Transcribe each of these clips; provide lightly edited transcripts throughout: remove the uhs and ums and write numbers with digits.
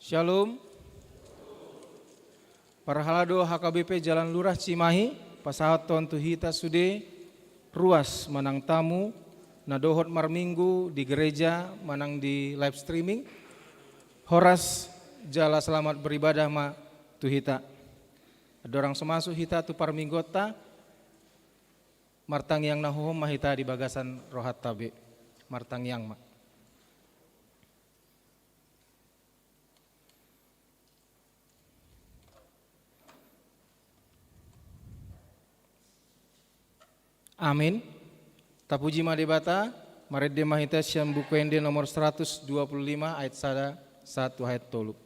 Shalom. Parhalado HKBP Jalan Lurah Cimahi, pasahat ton tuhita sude ruas manang tamu, nadohot marminggu di gereja manang di live streaming. Horas jala selamat beribadah ma tuhita. Adorang semasuk hita tu parminggota, martang yang nahuhum mahita di bagasan rohat tabe, martang yang ma. Amin. Tapuji madebata, maredde mahita syam bukuende nomor 125 ayat 1 ayat 3.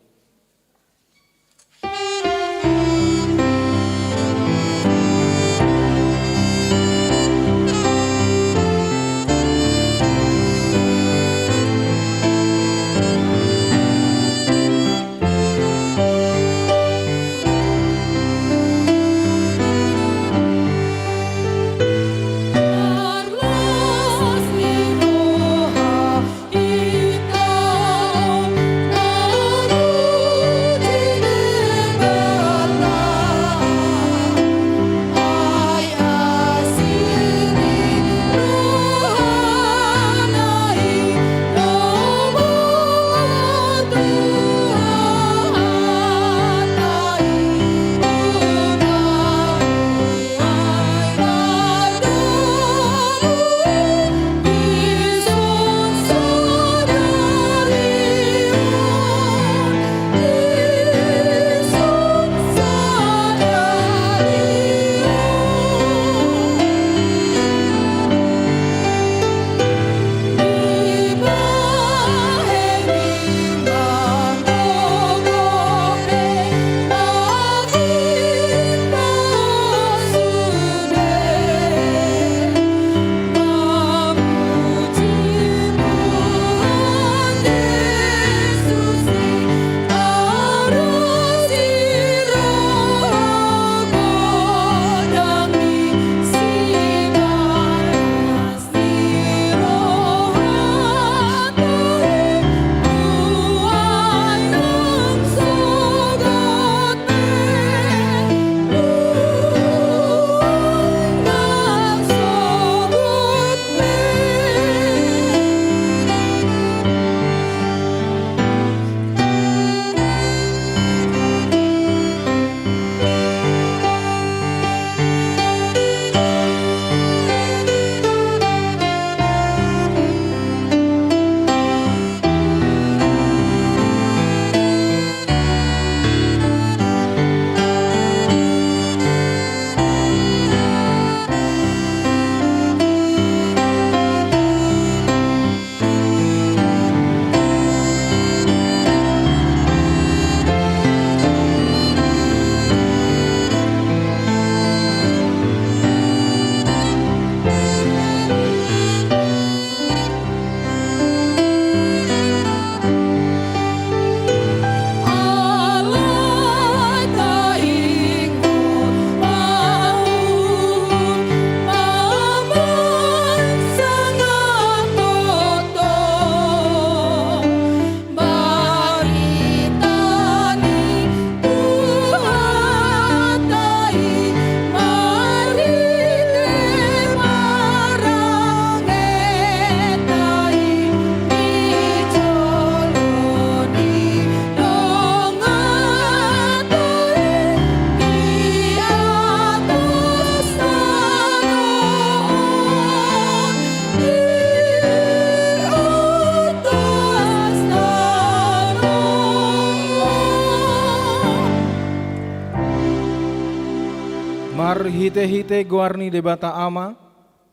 Hite-hite guarni debata ama,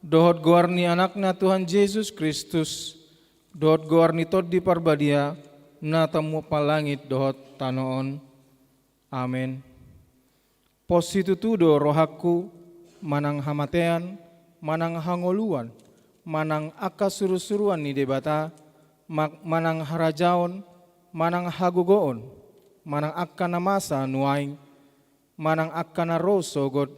dohot guarni anakna Tuhan Yesus Kristus, dohot guarni tot di parbadia, na tamu palangit dohot tanoon. Amin. Positutudo rohaku, manang hamatean, manang hangoluan, manang akasuru-suruan ni debata, manang harajaon, manang hagugoon, manang akkana masa nuaing, manang akkana roso god,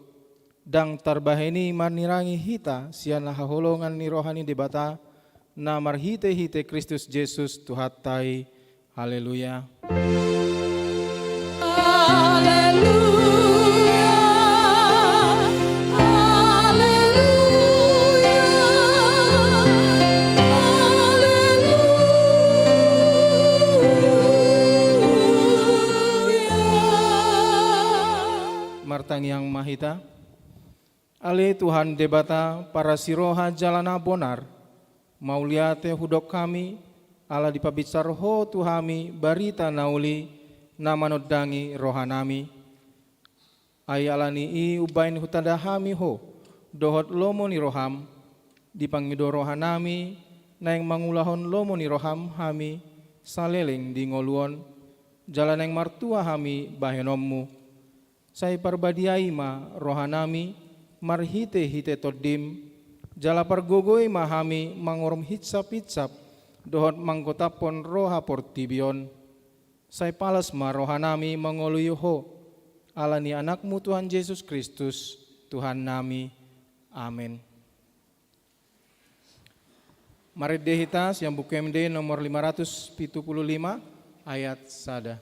dang tarbaheni manirangi hita siana haholongan ni rohani debata na marhite-hite Kristus Yesus Tuhatai. Haleluya. hita. Ale Tuhan debata para siroha jalana bonar, mauliate hudok kami, ala dipabicar ho Tuhami barita nauli, nama nodangi rohanami. Ay alani i ubain hutadahami ho, dohot lomo ni roham, dipangido rohanami, na yang mangulahon lomo ni roham hami, saleleng di ngoluon, jalan yang martua hami bahenommu. Sai parbadiai ma rohanami, marhite hite todim, jala pargogoi mahami mangorom hitsap-hitsap, dohot manggotapon roha portibion. Sai palas ma rohanami mangoluyuho, alani anakmu Tuhan Yesus Kristus, Tuhan nami. Amin. Mari dehita yang buku MD nomor 575 ayat sada.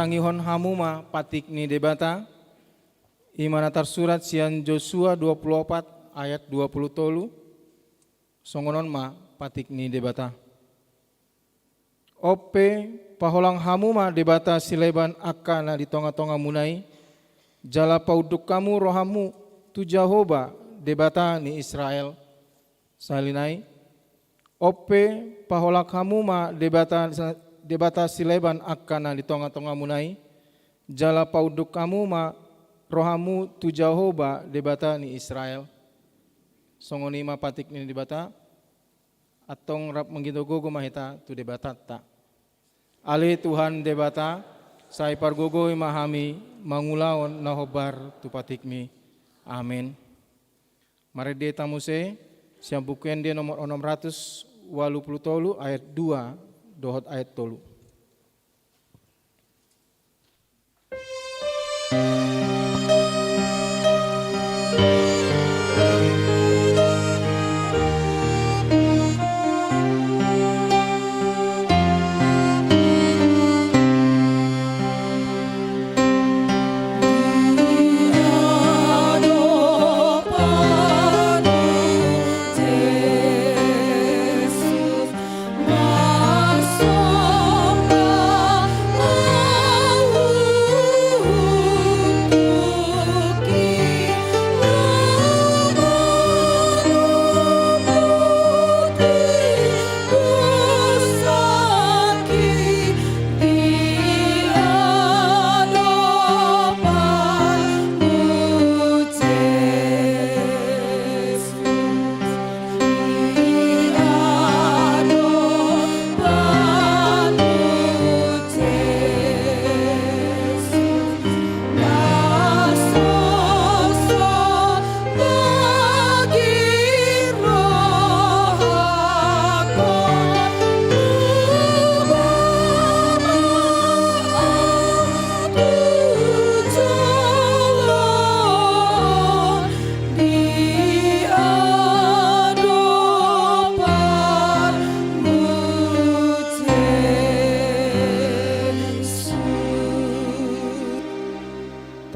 Tangihon hamuma patik ni debata, imana tersurat sian Joshua 24 ayat 20 tolu, songonon ma patik ni debata. Ope paholang hamuma debata sileban akana di tonga-tonga munai, jala pauduk kamu rohamu tu Jehovah debata ni Israel. Salinai, ope paholang hamuma debata sileban akana di tonga-tonga munai, jala pauduk kamu ma rohamu tu Jehovah debata ni Israel. Songoni ma patik ni debata, atong rap menggidogogo mahita tu debata ta. Ale Tuhan debata, sai pargogoi mahami mangulaon nahobar tu patik mi. Amin. Mari deta muse, siang bukuan dia nomor 680 tolu ayat 2. Dohot ayat tolu.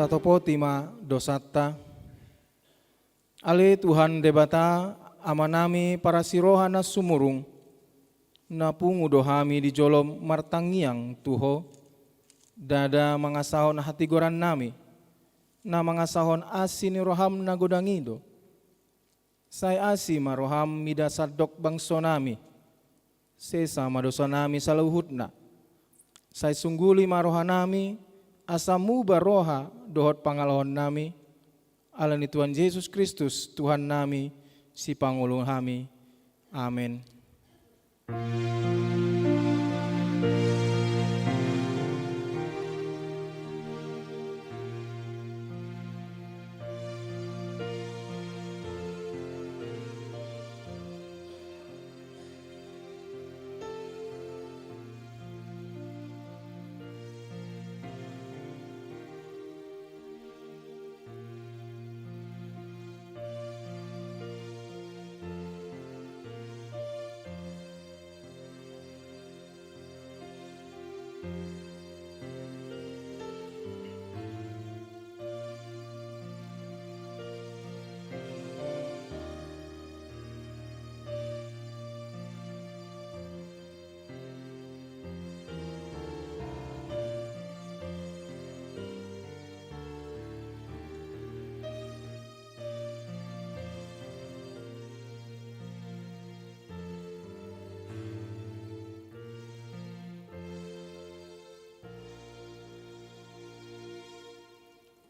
tatopoti ma dosata. Ale Tuhan debata amanami para siroha na sumurung na pungudo hami di jolom martangiang Tuho. Dada mangasahon hati goran nami na mangasahon asin roham na godangido. Say asi maroham mida sadok bangso nami. Sesa madosa nami sa luhut na. Say sungguli maroha nami asamu baroha dohot pangalahon nami. Ala ni Tuhan Yesus Kristus Tuhan nami si pangulung kami. Amin.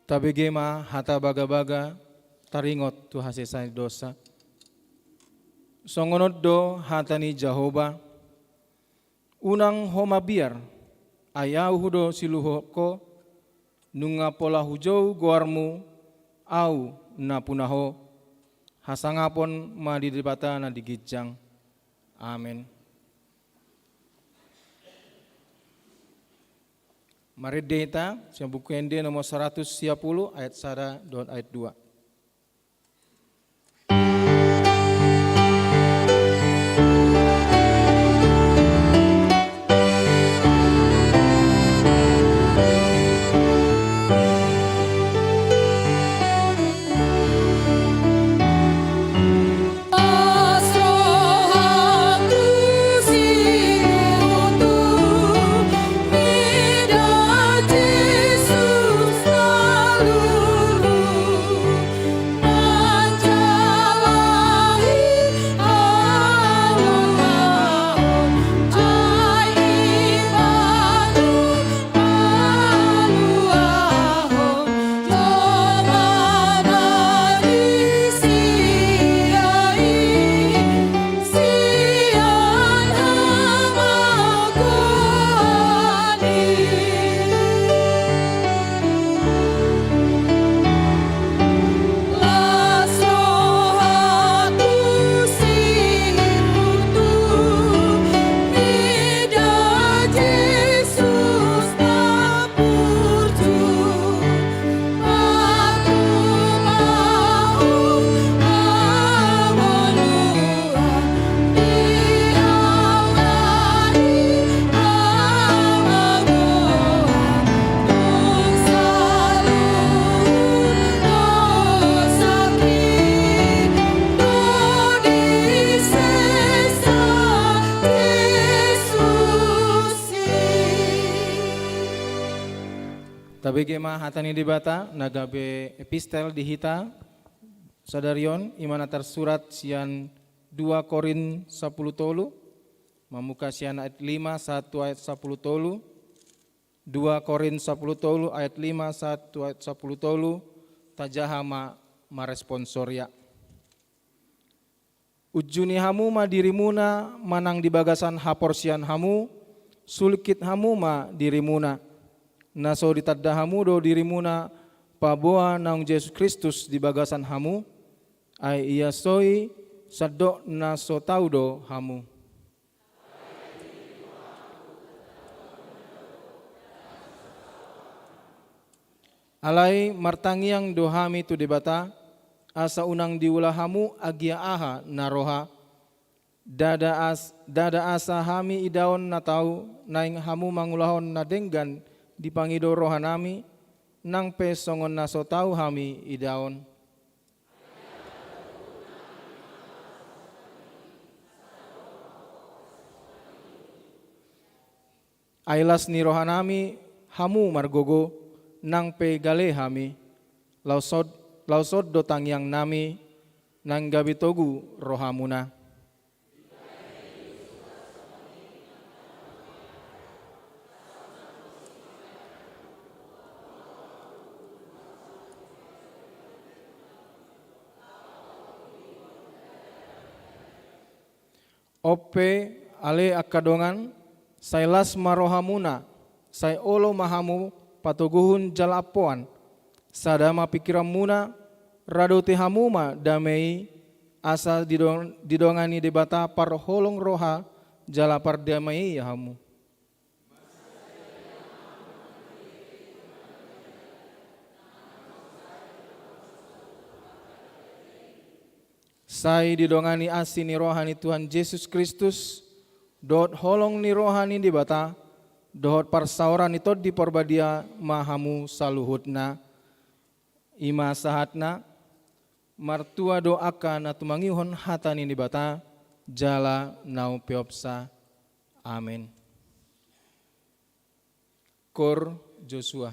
Tabigema hata baga-baga taringot tu hasesay dosa. Songonod do hata ni Jehovah. Unang homabiar ayaw hudo siluho ko nunga pola hujaw guarmu au na punaho hasangapon madidibata na digijang. Amen. Mari data, siang buku ende nomor 110 ayat 1 dan ayat 2. Tabigema hatani dibata nagabe epistel dihita sadarion imana tersurat sian 2 Korin 10 tolu mamuka sian ayat 5 1 ayat 10 tolu 2 Korin 10 tolu ayat 5 1 ayat 10 tolu tajahama maresponsoria. Ujuni hamu ma dirimuna manang di bagasan haporsian hamu sulkit hamu ma dirimuna naso ditadda hamu do dirimuna paboa naung Yesus Kristus di bagasan hamu ai ia soi sadok naso tau do hamu. Alai martangiang dohami tu debata asa unang diulahamu agia aha naroha dada asa hami idaon na tau naing hamu mangulahon na denggan dipangido rohanami nang pe songon naso tau hami idaon. Ailas ni rohanami hamu margogo nang pe gale hami lausod dotang yang nami nang gabitogu rohamuna. Ope ale akadongan sailas marohamuna sai olo mahamu patuguhun jalapoan sadama pikiran muna rado tehamuma damai asa didongani debata parholong roha jala pardamai hamu. Sai didongani asi ni rohani Tuhan Yesus Kristus, dot holong ni rohani di bata, dot parsauran itu di porbadia mahamu saluhutna, ima sahatna, martua doakan atu mangihon hatani di bata, jala nau peopsa, amin. Kor Joshua.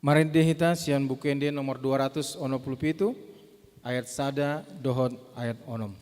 Marinde hita sian bukende nomor 267 ayat sada dohot ayat onom.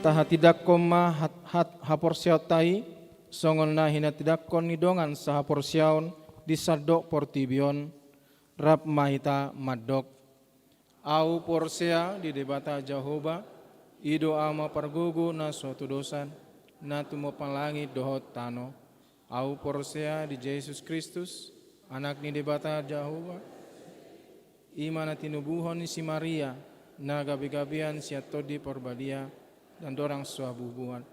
Taha tidak koma hat hapor tai songon na hina tidak kon nidongan sa hapor siaon di sadok portibion rap mahita madok au porsea di debata Jehovah ido ama pargogo na suatu dosan na tumo palangit dohot tano au porsea di Yesus Kristus anak ni debata Jehovah imana tinubuhon si Maria na gabi-gabian siato di porbadia dan dorang suabubuan.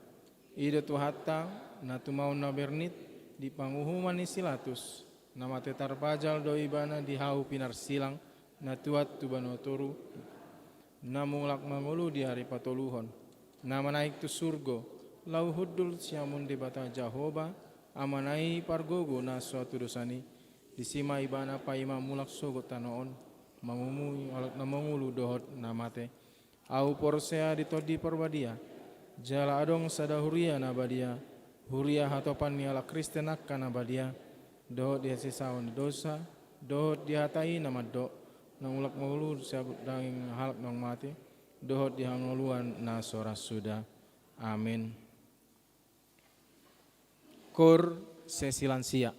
Ida tu hatta na tu mau na bernit di panguhuman ni silatus nama tetar pajal do ibana di hau pinar silang na tuat tu banotoru na mulak mangulu di hari patoluhon nama naik tu surgo lau hudul siamun di bata Jehovah amanai pargogo na suatu dosani di sima ibana pa ima mulak sogo tanoon mangumui alak na mangulu dohot namate au porsea ditodi perbadia jala adong sadahuria nabadia huria hatopan ni ala Kristen akkan nabadia dohot dia sisaon dosa dohot dihatai nama do nangulak maulu sabut danging halak nang mati dohot dihangoluan na soras sudah amin. Kor sesilansia.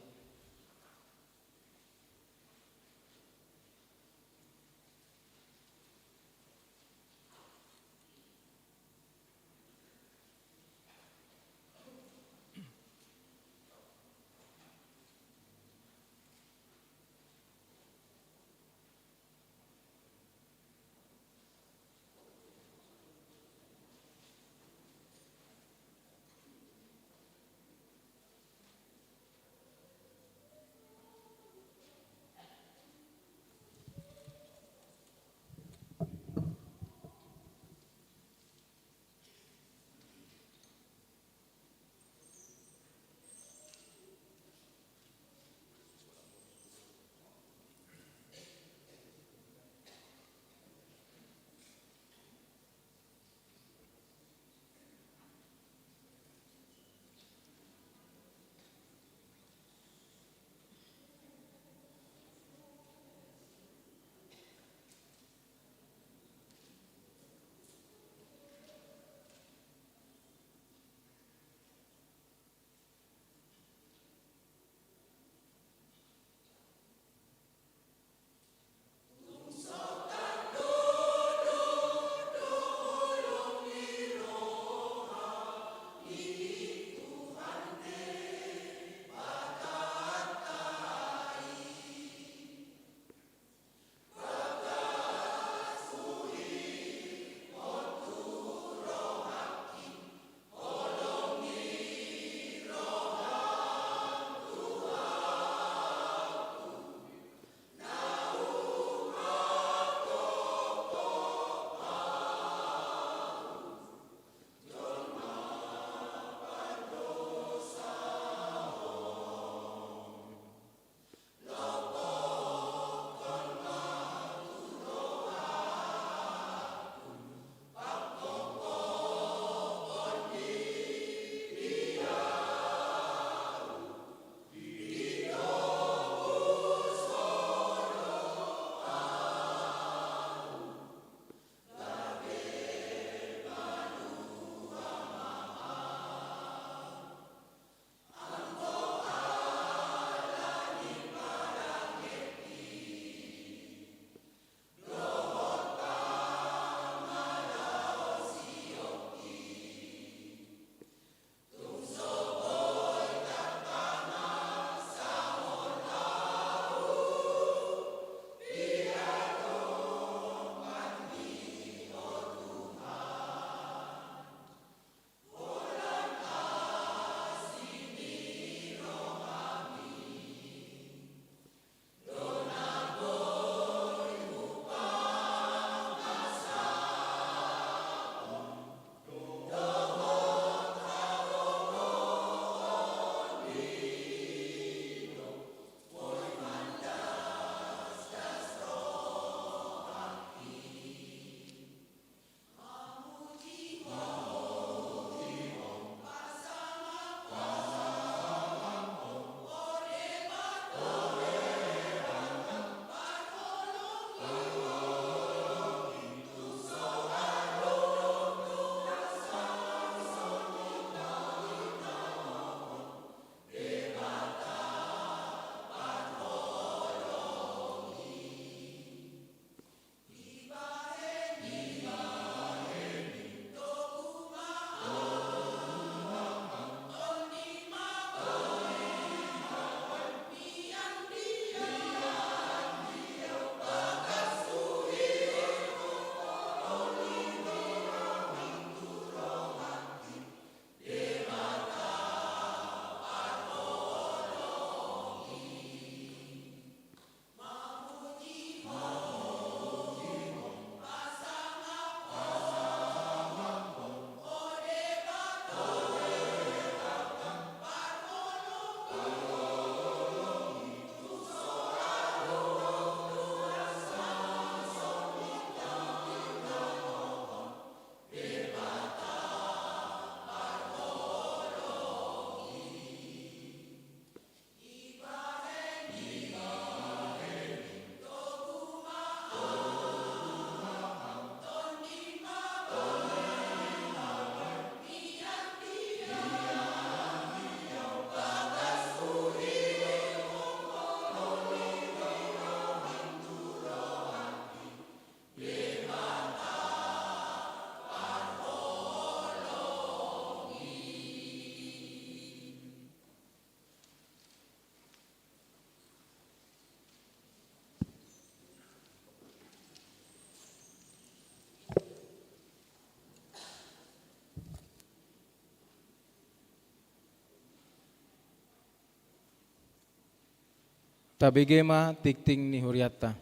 tabegema tikting ni huriatta.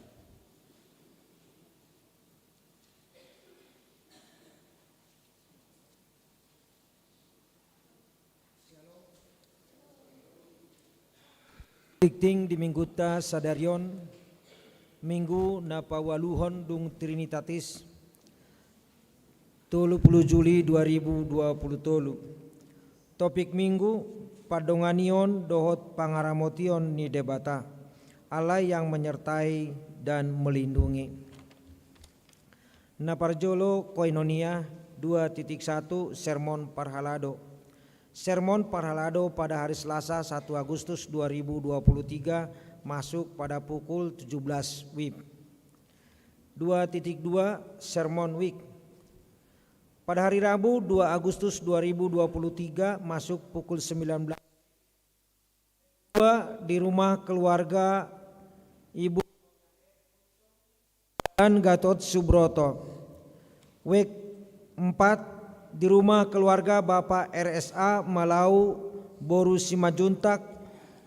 Tikting di mingguta sadarion minggu na pawaluhon dung Trinitatis 30 Juli 2023. Topik minggu padonganion dohot pangaramotion ni debata Allah yang menyertai dan melindungi. Naparjolo koinonia 2.1 Sermon Parhalado. Sermon Parhalado pada hari Selasa 1 Agustus 2023 masuk pada pukul 17 WIB. 2.2 Sermon Week. Pada hari Rabu 2 Agustus 2023 masuk pukul 19. Di rumah keluarga Ibu dan Gatot Subroto. Week 4 di rumah keluarga Bapak RSA Malau Boru Simajuntak,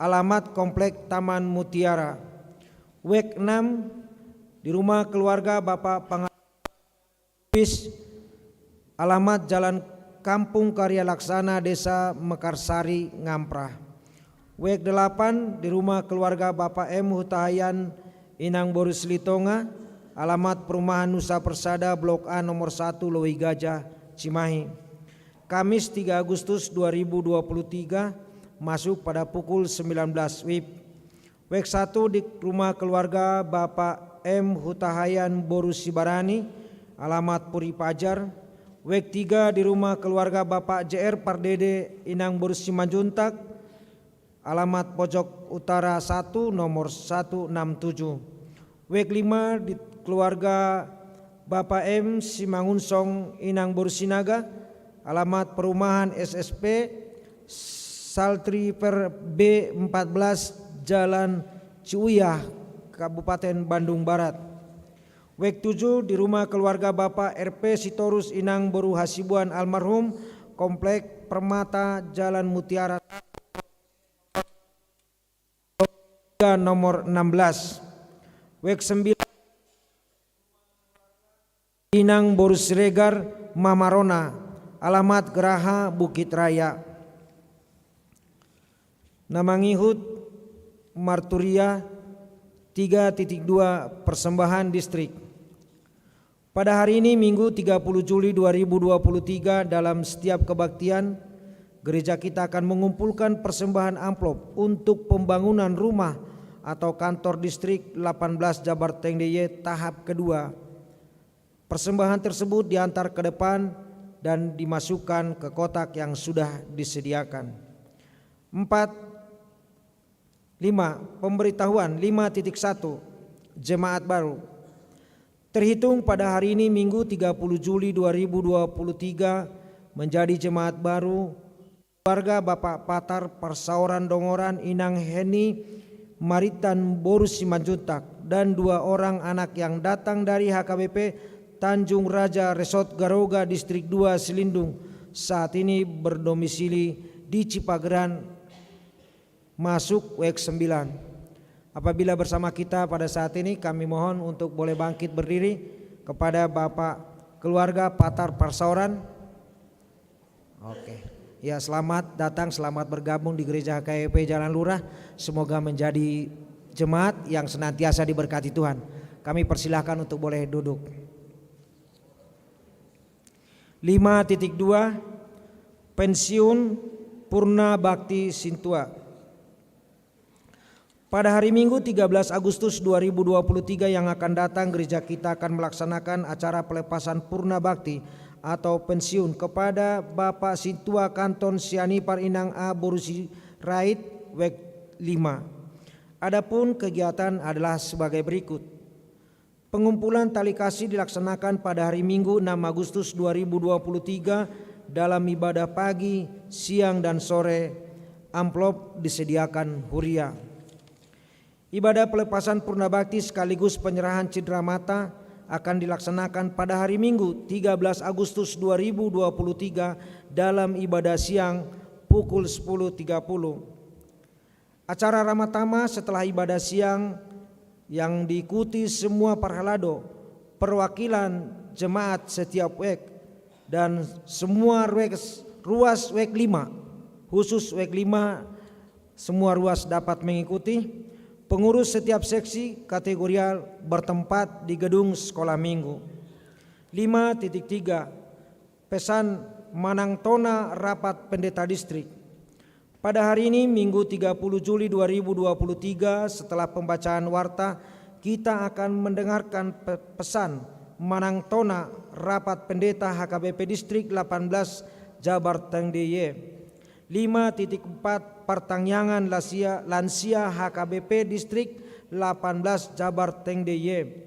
alamat Komplek Taman Mutiara. Week 6 di rumah keluarga Bapak Pangapis, alamat Jalan Kampung Karya Laksana Desa Mekarsari Ngamprah. Week 8 di rumah keluarga Bapak M Hutahayan Inang Boru Selitonga, alamat Perumahan Nusa Persada Blok A nomor 1 Loi Gajah Cimahi. Kamis 3 Agustus 2023 masuk pada pukul 19 WIB. Week 1 di rumah keluarga Bapak M Hutahayan Boru Sibarani, alamat Puri Pajar. Week 3 di rumah keluarga Bapak JR Pardede Inang Boru Simajuntak, alamat Pojok Utara 1 nomor 167. Week 5 di keluarga Bapak M Simangunsong Inang Borsinaga, alamat Perumahan SSP Saltri per B14 Jalan Ciuyah, Kabupaten Bandung Barat. Week 7 di rumah keluarga Bapak RP Sitorus Inang Boru Hasibuan almarhum, Komplek Permata Jalan Mutiara nomor 16. Week 9 Inang Boru Siregar Mamarona, alamat Geraha Bukit Raya. Namangihut Marturia 3.2 Persembahan Distrik. Pada hari ini Minggu 30 Juli 2023 dalam setiap kebaktian gereja kita akan mengumpulkan persembahan amplop untuk pembangunan rumah atau kantor distrik 18 Jabar Tengdeye tahap kedua. Persembahan tersebut diantar ke depan dan dimasukkan ke kotak yang sudah disediakan. 5. Pemberitahuan 5.1 Jemaat baru. Terhitung pada hari ini Minggu 30 Juli 2023 menjadi jemaat baru keluarga Bapak Patar Persauran Dongoran Inang Heni Maritan Boru Simanjuntak dan 2 orang anak yang datang dari HKBP Tanjung Raja Resort Garoga Distrik 2 Selindung, saat ini berdomisili di Cipageran, masuk week 9. Apabila bersama kita pada saat ini, kami mohon untuk boleh bangkit berdiri kepada Bapak keluarga Patar Persauran. Oke. Ya, selamat datang, selamat bergabung di Gereja HKBP Jalan Lurah. Semoga menjadi jemaat yang senantiasa diberkati Tuhan. Kami persilahkan untuk boleh duduk. 5.2 Pensiun Purna Bakti Sintua. Pada hari Minggu 13 Agustus 2023 yang akan datang, gereja kita akan melaksanakan acara pelepasan Purna Bakti atau pensiun kepada Bapak Sintua Kanton Sianipar Inang A Borusi Rait Week 5. Adapun kegiatan adalah sebagai berikut. Pengumpulan tali kasih dilaksanakan pada hari Minggu 6 Agustus 2023 dalam ibadah pagi, siang dan sore. Amplop disediakan huria. Ibadah pelepasan Purna Bakti sekaligus penyerahan cindera mata akan dilaksanakan pada hari Minggu 13 Agustus 2023 dalam ibadah siang pukul 10.30. Acara Ramatama setelah ibadah siang yang diikuti semua parhalado, perwakilan jemaat setiap WEK dan semua ruas WEK 5, khusus WEK 5 semua ruas dapat mengikuti. Pengurus setiap seksi kategorial bertempat di gedung sekolah minggu. 5.3 Pesan Manang Tona Rapat Pendeta Distrik. Pada hari ini Minggu 30 Juli 2023 setelah pembacaan warta, kita akan mendengarkan pesan Manang Tona Rapat Pendeta HKBP Distrik 18 Jabar Teng DIY. 5.4 Pertangyangan Lansia HKBP Distrik 18 Jabar Teng DIY.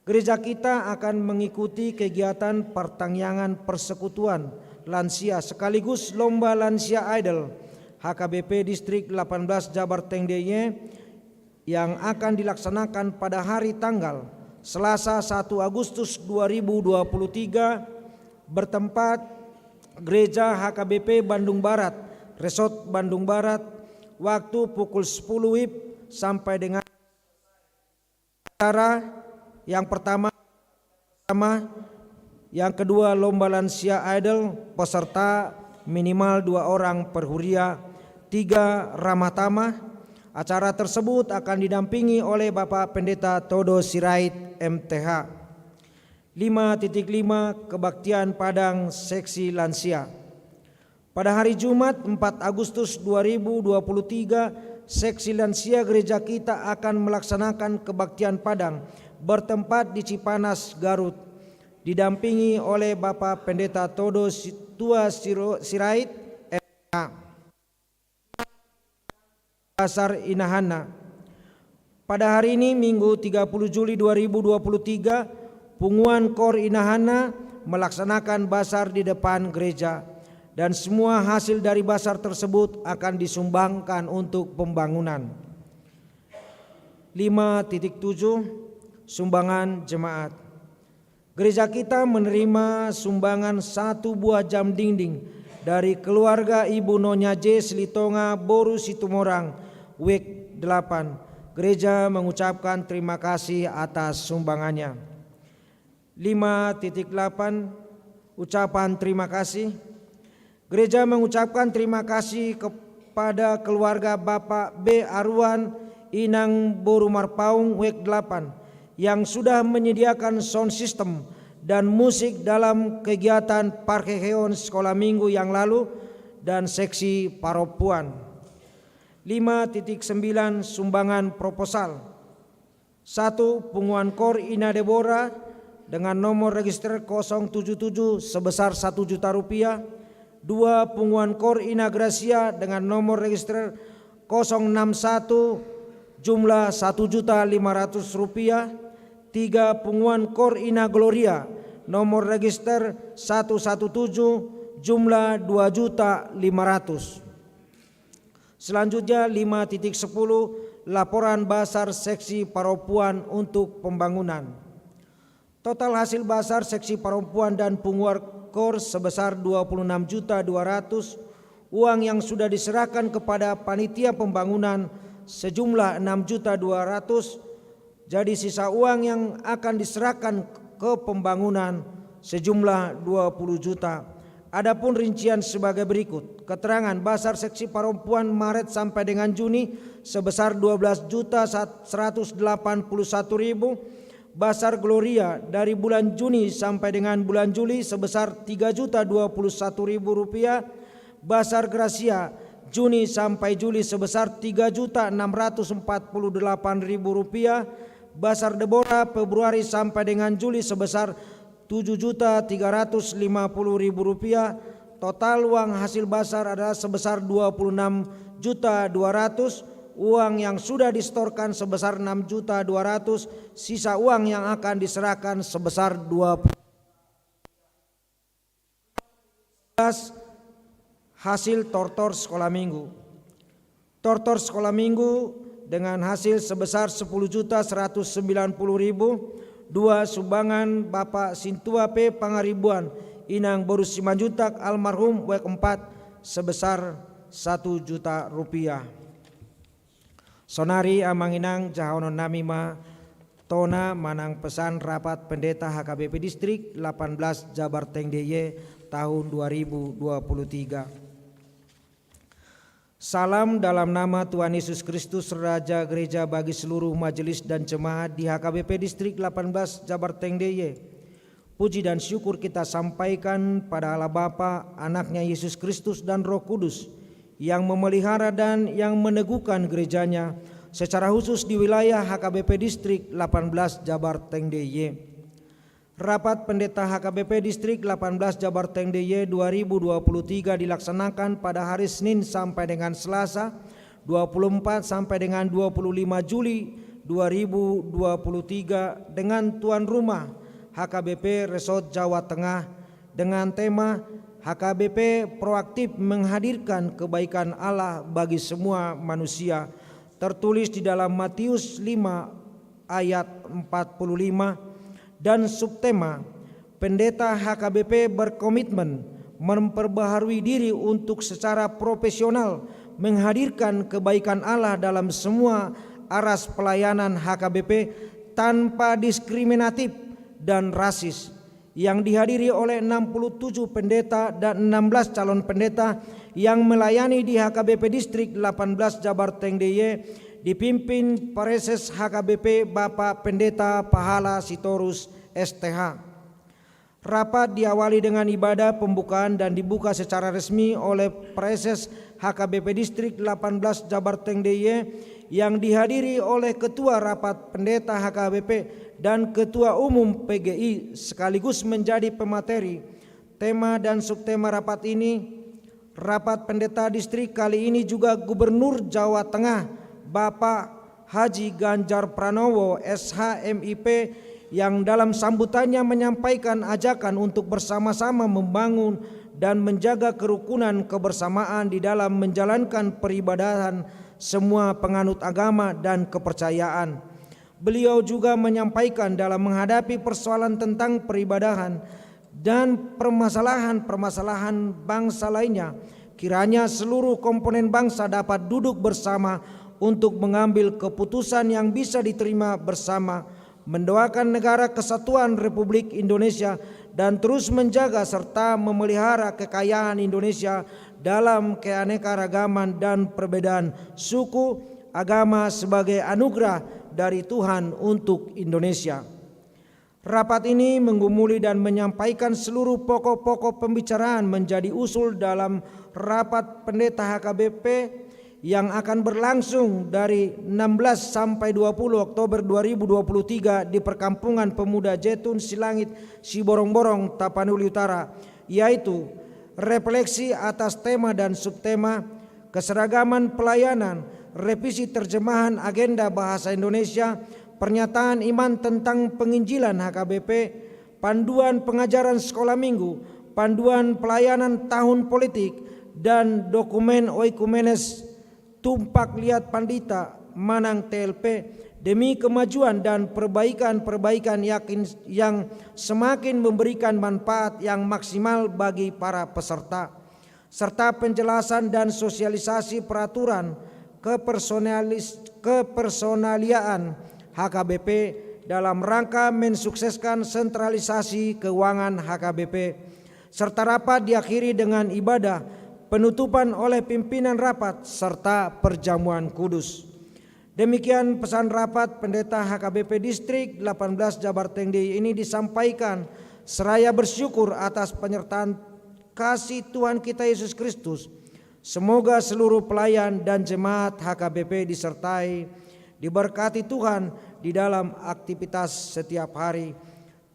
Gereja kita akan mengikuti kegiatan pertangyangan persekutuan lansia sekaligus lomba lansia idol HKBP Distrik 18 Jabar Teng DIY yang akan dilaksanakan pada hari tanggal Selasa 1 Agustus 2023 bertempat Gereja HKBP Bandung Barat, Resort Bandung Barat, waktu pukul 10 WIB sampai dengan acara yang pertama, yang kedua lomba lansia idol peserta minimal 2 orang per huria, 3 ramah tamah. Acara tersebut akan didampingi oleh Bapak Pendeta Todo Sirait MTH. 5.5 Kebaktian Padang Seksi Lansia. Pada hari Jumat 4 Agustus 2023, Seksi Lansia gereja kita akan melaksanakan kebaktian Padang bertempat di Cipanas, Garut, didampingi oleh Bapak Pendeta Todo Tua Sirait MTH. Pasar Inahana. Pada hari ini Minggu 30 Juli 2023, Punguan Kor Inahana melaksanakan basar di depan gereja dan semua hasil dari basar tersebut akan disumbangkan untuk pembangunan. 5.7 Sumbangan jemaat. Gereja kita menerima sumbangan 1 buah jam dinding dari keluarga Ibu Nonya J. Silitonga Boru Situmorang WEK 8. Gereja mengucapkan terima kasih atas sumbangannya. 5.8 Ucapan terima kasih. Gereja mengucapkan terima kasih kepada keluarga Bapak B. Arwan Inang Boru Marpaung WEK 8 yang sudah menyediakan sound system dan musik dalam kegiatan Parkeheon sekolah minggu yang lalu dan seksi Paropuan. 5.9 Sumbangan proposal. 1. Punguan Kor Ina Deborah dengan nomor register 077 sebesar 1 juta rupiah. 2. Punguan Kor Ina Gracia dengan nomor register 061 jumlah 1.500.000 rupiah. 3. Punguan Kor Ina Gloria nomor register 117 jumlah 2.500.000. Selanjutnya 5.10 Laporan basar seksi Paropuan untuk pembangunan. Total hasil basar seksi Paropuan dan Punguan Kor sebesar 26.200.000. Uang yang sudah diserahkan kepada panitia pembangunan sejumlah 6.200.000. Jadi sisa uang yang akan diserahkan ke pembangunan sejumlah 20 juta. Adapun rincian sebagai berikut. Keterangan basar seksi Paropuan Maret sampai dengan Juni sebesar 12.181.000. Basar Gloria dari bulan Juni sampai dengan bulan Juli sebesar 3.021.000 rupiah. Basar Gracia Juni sampai Juli sebesar 3.648.000 rupiah. Basar Deborah Februari sampai dengan Juli sebesar 7.350.000 rupiah. Total uang hasil basar adalah sebesar 26.200.000. Uang yang sudah distorkan sebesar 6.200.000. Sisa uang yang akan diserahkan sebesar 20. Hasil tortor sekolah minggu. Tortor sekolah minggu dengan hasil sebesar 10.190.000. 2. Sumbangan Bapak Sintua P. Pangaribuan Inang Boru Simanjuntak almarhum WEK 4 sebesar 1 juta rupiah. Sonari amanginang jahonon namima tona manang pesan rapat pendeta HKBP Distrik 18 Jabar Teng DIY tahun 2023. Salam dalam nama Tuhan Yesus Kristus, Raja Gereja bagi seluruh majelis dan jemaat di HKBP Distrik 18 Jabar Teng DIY. Puji dan syukur kita sampaikan pada Allah Bapa, Anaknya Yesus Kristus dan Roh Kudus yang memelihara dan yang meneguhkan gerejanya secara khusus di wilayah HKBP Distrik 18 Jabar Teng DIY. Rapat pendeta HKBP Distrik 18 Jabar Teng DIY 2023 dilaksanakan pada hari Senin sampai dengan Selasa 24 sampai dengan 25 Juli 2023 dengan tuan rumah HKBP Resort Jawa Tengah dengan tema HKBP proaktif menghadirkan kebaikan Allah bagi semua manusia, tertulis di dalam Matius 5 ayat 45, dan subtema pendeta HKBP berkomitmen memperbaharui diri untuk secara profesional menghadirkan kebaikan Allah dalam semua aras pelayanan HKBP tanpa diskriminatif dan rasis, yang dihadiri oleh 67 pendeta dan 16 calon pendeta yang melayani di HKBP Distrik 18 Jabar Teng DIY dipimpin Pareses HKBP Bapak Pendeta Pahala Sitorus STH. Rapat diawali dengan ibadah pembukaan dan dibuka secara resmi oleh Pareses HKBP Distrik 18 Jabar Teng DIY yang dihadiri oleh Ketua Rapat Pendeta HKBP dan Ketua Umum PGI sekaligus menjadi pemateri. Tema dan subtema rapat ini, Rapat Pendeta Distrik kali ini juga Gubernur Jawa Tengah Bapak Haji Ganjar Pranowo SH.MIP yang dalam sambutannya menyampaikan ajakan untuk bersama-sama membangun dan menjaga kerukunan kebersamaan di dalam menjalankan peribadahan semua penganut agama dan kepercayaan. Beliau juga menyampaikan dalam menghadapi persoalan tentang peribadahan dan permasalahan-permasalahan bangsa lainnya, kiranya seluruh komponen bangsa dapat duduk bersama untuk mengambil keputusan yang bisa diterima bersama, mendoakan negara kesatuan Republik Indonesia dan terus menjaga serta memelihara kekayaan Indonesia dalam keanekaragaman dan perbedaan suku, agama sebagai anugerah dari Tuhan untuk Indonesia. Rapat ini menggumuli dan menyampaikan seluruh pokok-pokok pembicaraan menjadi usul dalam rapat pendeta HKBP yang akan berlangsung dari 16 sampai 20 Oktober 2023 di Perkampungan Pemuda Jetun Silangit Siborong-Borong Tapanuli Utara, yaitu refleksi atas tema dan subtema keseragaman pelayanan, revisi terjemahan agenda bahasa Indonesia, pernyataan iman tentang penginjilan HKBP, panduan pengajaran sekolah minggu, panduan pelayanan tahun politik, dan dokumen oikumenes tumpak liat pandita Manang TLP demi kemajuan dan perbaikan yang semakin memberikan manfaat yang maksimal bagi para peserta, serta penjelasan dan sosialisasi peraturan kepersonaliaan HKBP dalam rangka mensukseskan sentralisasi keuangan HKBP, serta rapat diakhiri dengan ibadah penutupan oleh pimpinan rapat serta perjamuan kudus. Demikian pesan rapat pendeta HKBP Distrik 18 Jabar Teng DIY ini disampaikan seraya bersyukur atas penyertaan kasih Tuhan kita Yesus Kristus. Semoga seluruh pelayan dan jemaat HKBP disertai, diberkati Tuhan di dalam aktivitas setiap hari.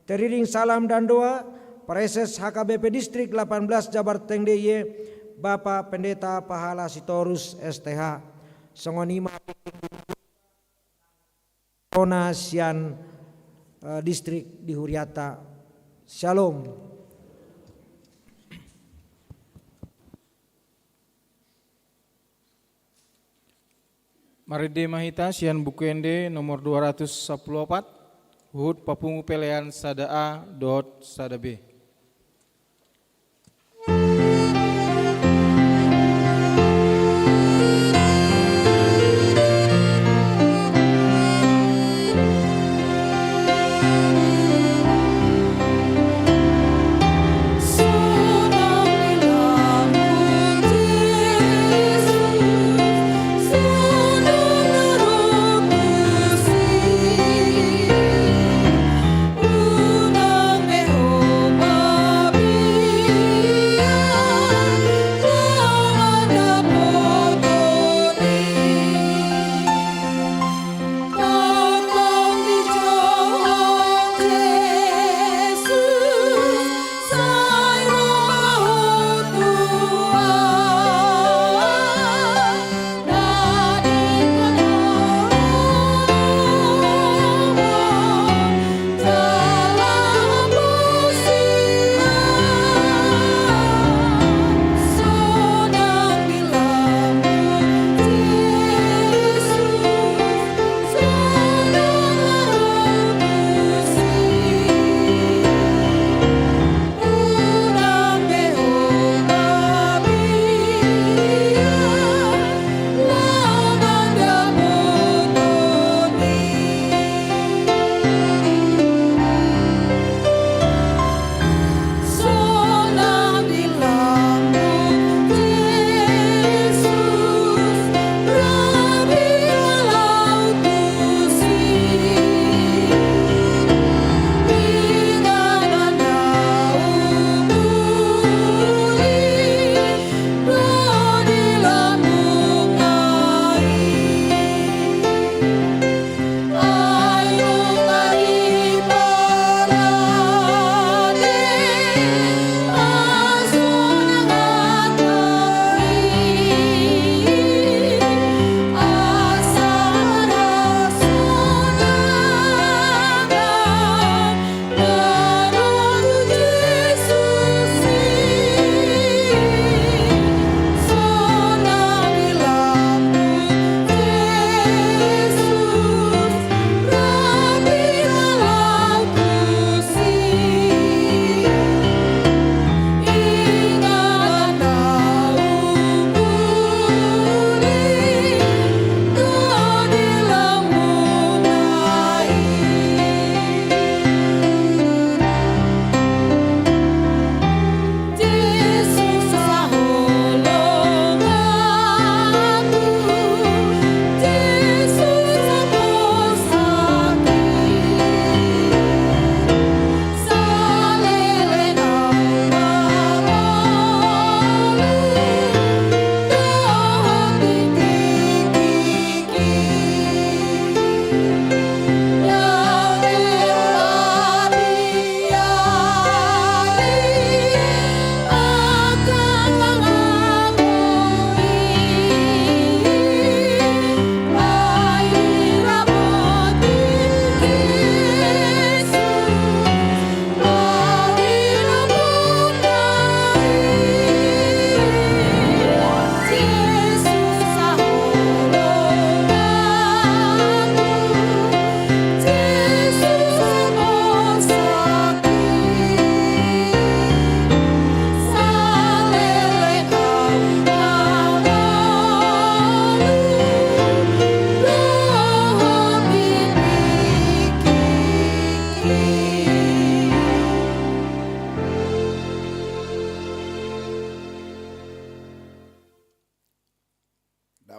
Teriring salam dan doa, Pareses HKBP Distrik 18 Jabar Teng DIY, Bapak Pendeta Pahala Sitorus STH. Songonima Rona Sian Distrik di Huriata. Shalom. Maride Mahita Sian Bukuende nomor 214 Hud Papungu Pelean Sada A dot Sada B.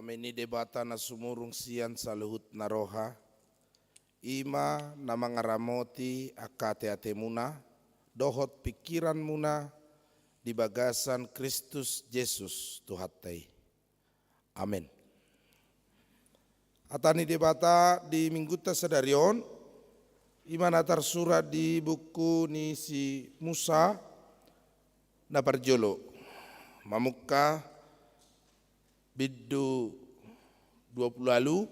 Kami ni debata na sumurung siyan sa luhut na roha. Ima na mga ramoti akate-ate muna, dohot pikiran muna, di bagasan Kristus Jesus Tuhatay. Amen. Atani debata di mingguta sadarion, ima natar surat di buku ni si Musa na parjolo. Mamukka Biddu 20 lalu,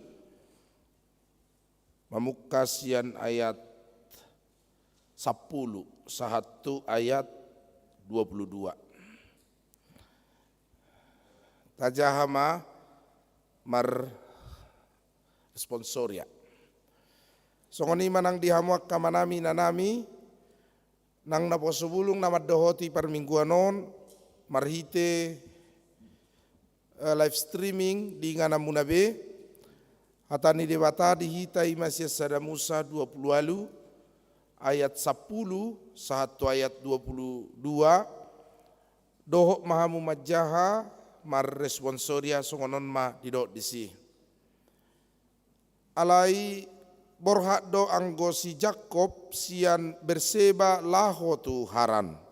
mamukka sian ayat 10, sahatu ayat 22. Tajahama mar responsoria. Songoni manang dihamuak kamanami nanami, nang naposubulung namaddohoti permingguanon, marhite live streaming di ngana munabe, hatani debata dihitai masih sada Musa 20 lalu, ayat 10, satu ayat 22, dohok mahamu majaha, mar responsoria songonon ma didok disi. Alai borhak do anggo si Jakob sian berseba laho tu haran.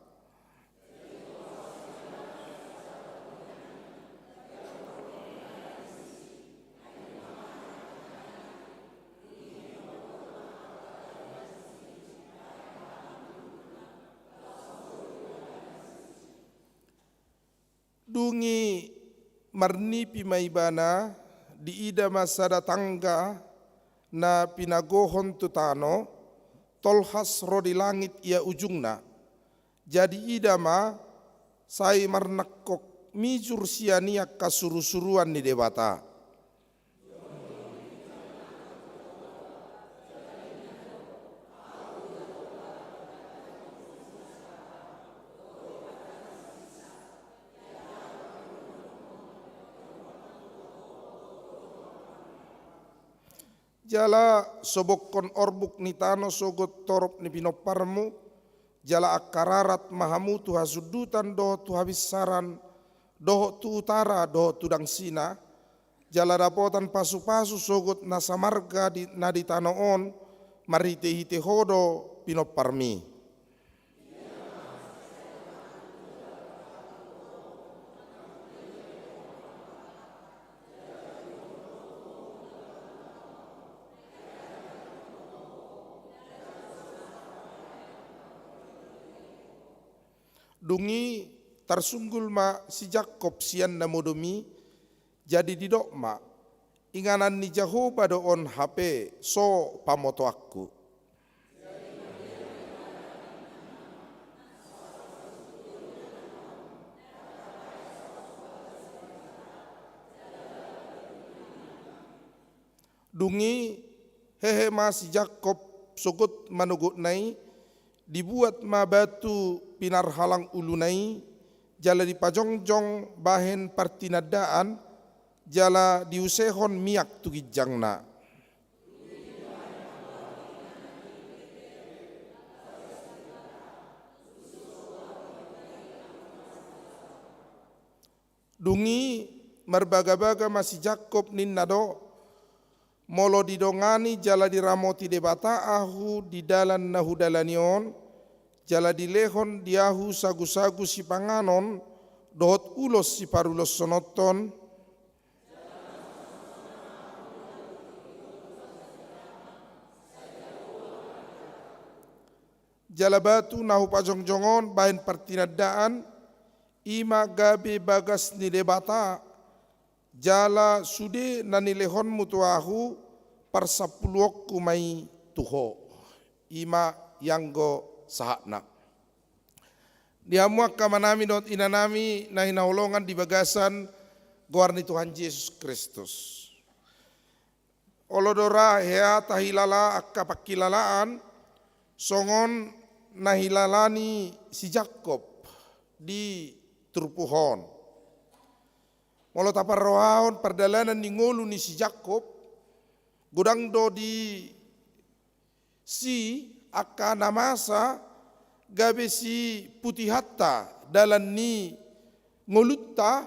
Dungi marnipi maibana di ida masa datangga na pinagohon tutano tolhas rodi langit ia ujungna. Jadi ida ma sai marnakok mijur sianiak kasuru-suruan ni debata. Jala sobokon orbuk ni tano sogot torop ni pinoparmu, jala akararat mahamu tu hasudutan doh tu habisaran, doh tu utara doh tu dangsina, jala dapotan pasu-pasu sogot nasamarga di nadi tanoon, marite hite hodo pinoparmi. Dungi tarsunggul ma si Jakob sian namodomi, jadi didok ma inganan ni Jehovah doon HP so pamoto aku. Dungi hehe ma si Jakob sogot manugut nai, dibuat ma batu pinar halang ulunai, jala dipajongjong bahen partinadaan, jala diusehon miak tugijangna. Dungi marbaga-baga masih Jakob ninnado, molo didongani jala diramoti debata ahu di dalan nahudalanion, jala dilehon diahu sagu-sagu si panganon, dohot ulos si parulos sonoton, jala batu nahu pajongjongon bahen partinadaan, ima gabe bagas ni debata, jala sude nanilehon mutuahu parsapuluok kumai tuho, ima yanggo sahakna. Dihamuak kamanami dot inanami na hinaulongan di bagasan goar ni Tuhan Yesus Kristus. Olodora hea tahilala akka pakilalaan songon nahilalani si Jakob di turpuhon. Molo taparrohaon perdalanan ni ngolu ni si Jakob, gudang do di si akka namasa gabe si putih hatta dalan ni ngolutta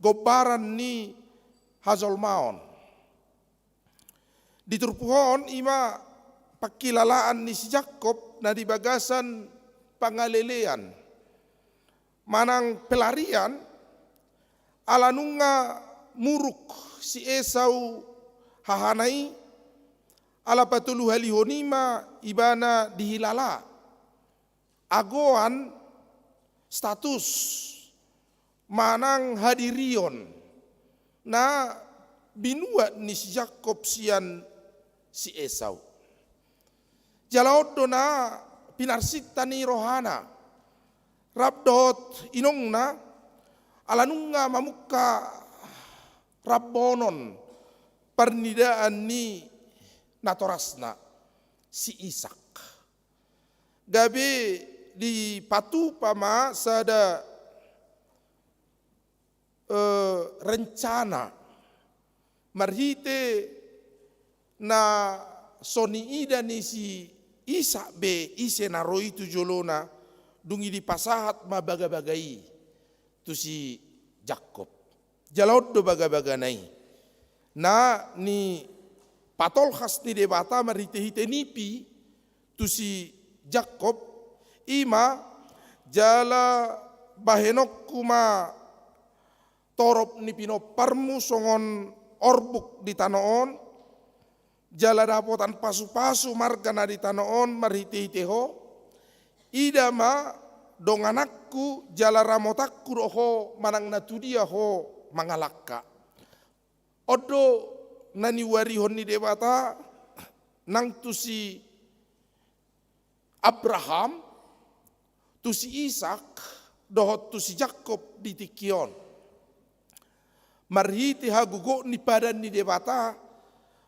gobaran ni hazol maon. Di turpuhon ima pakilalaan ni si Jakob na di bagasan pangalelean. Manang pelarian alanunga muruk si Esau hahanai ala patulu halihonima ibana dihilala. Agoan status manang hadirion na binua ni si Jakob sian si Esau. Jalaodo na pinarsita ni rohana. Rabdot inongna alanunga mamuka rabbonon pernidaan ni natorasna si Ishak. Gabe di patu pama sada rencana marhite na soni ida ni si Ishak be ise naro itu jolona dungi di pasahat ma baga-bagai tu si Jakob. Jalod do baga-baganai. Na ni patol khas ni debata marite-hite nipi tu si Jakob ima jala bahenok kuma torop ni pinoparmu songon orbuk di tanoon jala dapotan pasu-pasu marga na di tanoon marite-hite ho idama dong anakku jala ramotakku ho manang natudia ho mangalakka. Odo nani warihon ni debata nang tu si Abraham, tu si Ishak, dohot tu si Jakob di tikion. Marhiti hagugo ni padan ni debata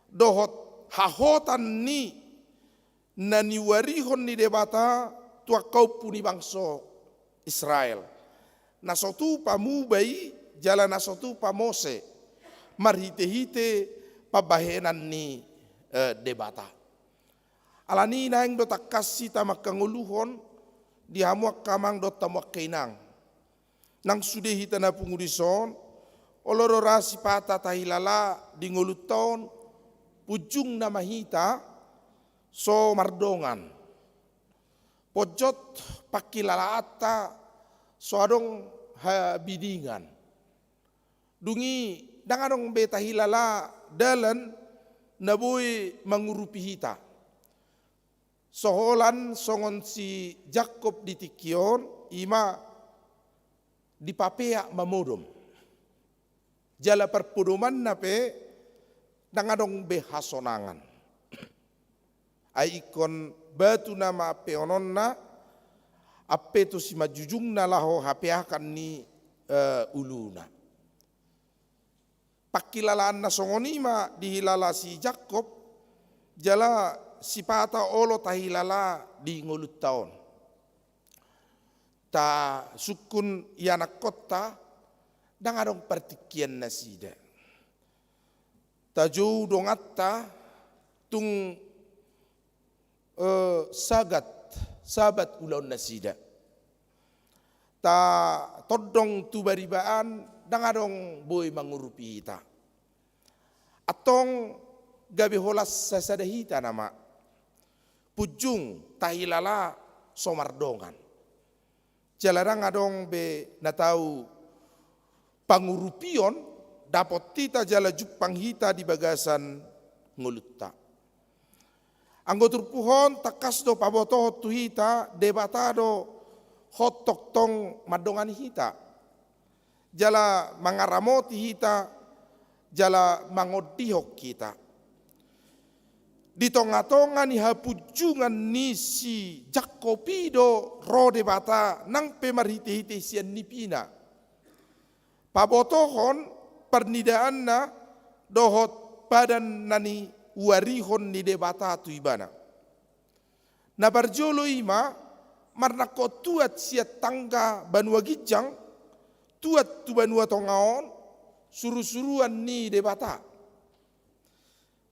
dohot hahotan ni nani warihon ni debata tua kau puni bangso Israel. Nasotu pamubai jala nasotu pamose marhite-hite pabahenan ni debata. Alani naing do takasi tamak kanguluhon dihamuak kamang do tamak kainang. Nang sudehi tanah pungudison oloro rasi pata tahilala di nguluton pujung nama hita so mardongan. Pojot pakilalaata soadong bidingan. Dungi danganong beta hilala dalan naboy mangurupi hita. Soholan songon si Jakob di tikion ima dipapea mamodom. Jala perpuduman nape danganong behasonangan. Ay ikon batu nama peononna ape tu si majujung na laho hapeakan ni uluna. Pakilalaan na songonima dihilala si Jakob jala si pata olo tahilala di ngulut taon. Ta sukun yanak kota dangadong partikian nasida. Ta jauh dongatta tung sabat ulon nasida. Ta todong tu baribaan dangadong boy mangurupi ita. Atong gabi holas sasadahita nama pujung tahilala somardongan. Jalarang adong be natau pangurupion dapat tita jala jupang hita di bagasan ngulutta. Anggotur puhon takas do paboto tu hita debatado hotok tong madongan hita. Jala mangaramoti hita, jala mangodihok kita. Di tonga-tonga ni hapujungan ni si Jakobido ro debata nang pemarhite-hite sian nipina. Pabotohon pernidaan na dohot padan nani warihon ni debata tu ibana. Na barjolo ima marna ko tuat siat tangga banua gijang tuat tu banua tongaon suru-suruan ni debata.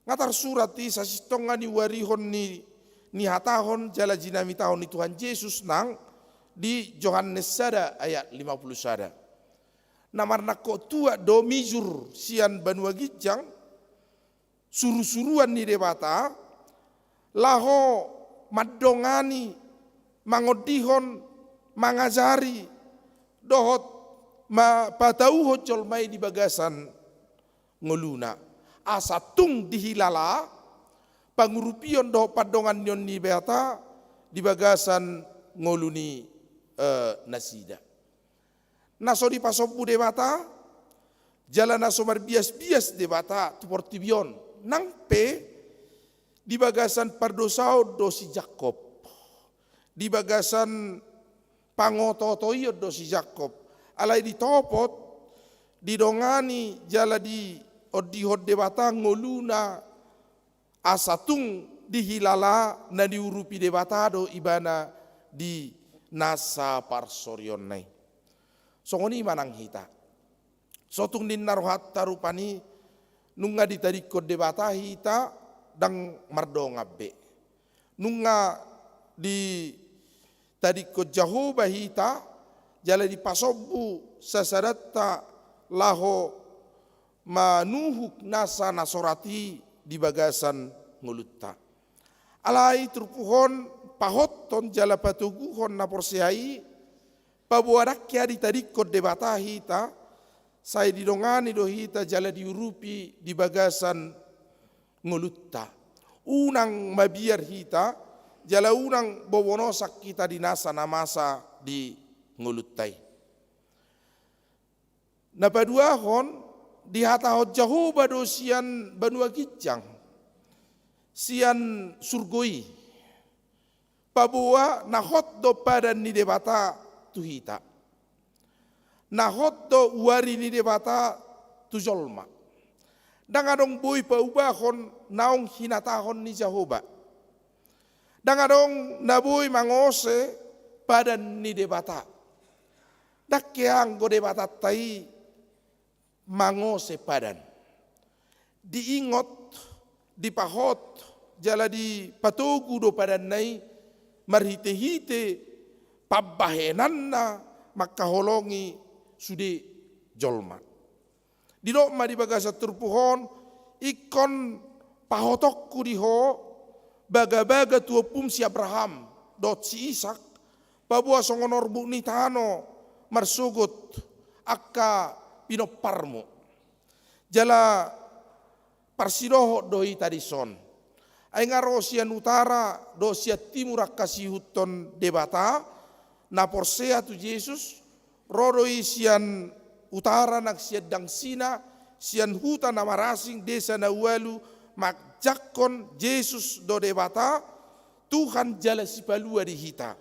Ngatar surat ti sasitonga ni warihon ni hatahon jala jinami tahon ni Tuhan Yesus nang di Yohanes sada ayat 50 sada. namarna ko tua do mijur sian banua gijang suru-suruan ni debata laho madongani mangodihon mangajari dohot ma patauho colmai di bagasan ngoluna asatung dihilala pangurupion do padongan yon ni beata di bagasan ngoluni nasida naso di pasopu debata jalan naso marbias-bias debata tu portibion nang pe di bagasan pardosao dosi Jakob di bagasan pangototoyo dosi Jakob alai ditopot didongani jala di odihod debata ngoluna asatung dihilala na diurupi debata do ibana di nasa parsoryon nai songoni manang hita sotung din narohat tarupani nunga ditarikod debata hita dang mardonga be nunga di tarikod Jehovah hita jala di pasobu sasadatta laho manuhuk nasa nasorati di bagasan ngulutta alai turpuhon pahotton jala patuguhon na porsehai pabuarakya di tarikod debata hita saya didongani do hita jala diurupi di bagasan ngulutta unang mabiar hita jala unang bobonosak kita di nasa namasa di nguluttai na paduahon di hatahot Jehovah do sian banua gijang sian surgoi pabua nahot do padan ni debata tuhita nahot do uari ni debata tu jolma dangadong boy paubahon naong hinatahon ni Jehovah dangadong naboy mangose padan ni debata dakkeang go debata tai mangose padan diingot dipahot jala di patugu do padan nai marhite-hite pabahenanna makaholongi sude jolma didokma di bagasa turpuhon ikon pahotokku diho baga-baga tua pum si Abraham dot si Ishak pabua songonor bukni tano marsugut akka pinoparmu jala parsidoho doi tadison ay ngaro sian utara do sia timur kasihutton debata na porsea tu Yesus rodoi sian utara nak sian dangsina sian huta na marasing desa na walu makjakon Yesus do debata Tuhan jala sipalua di hita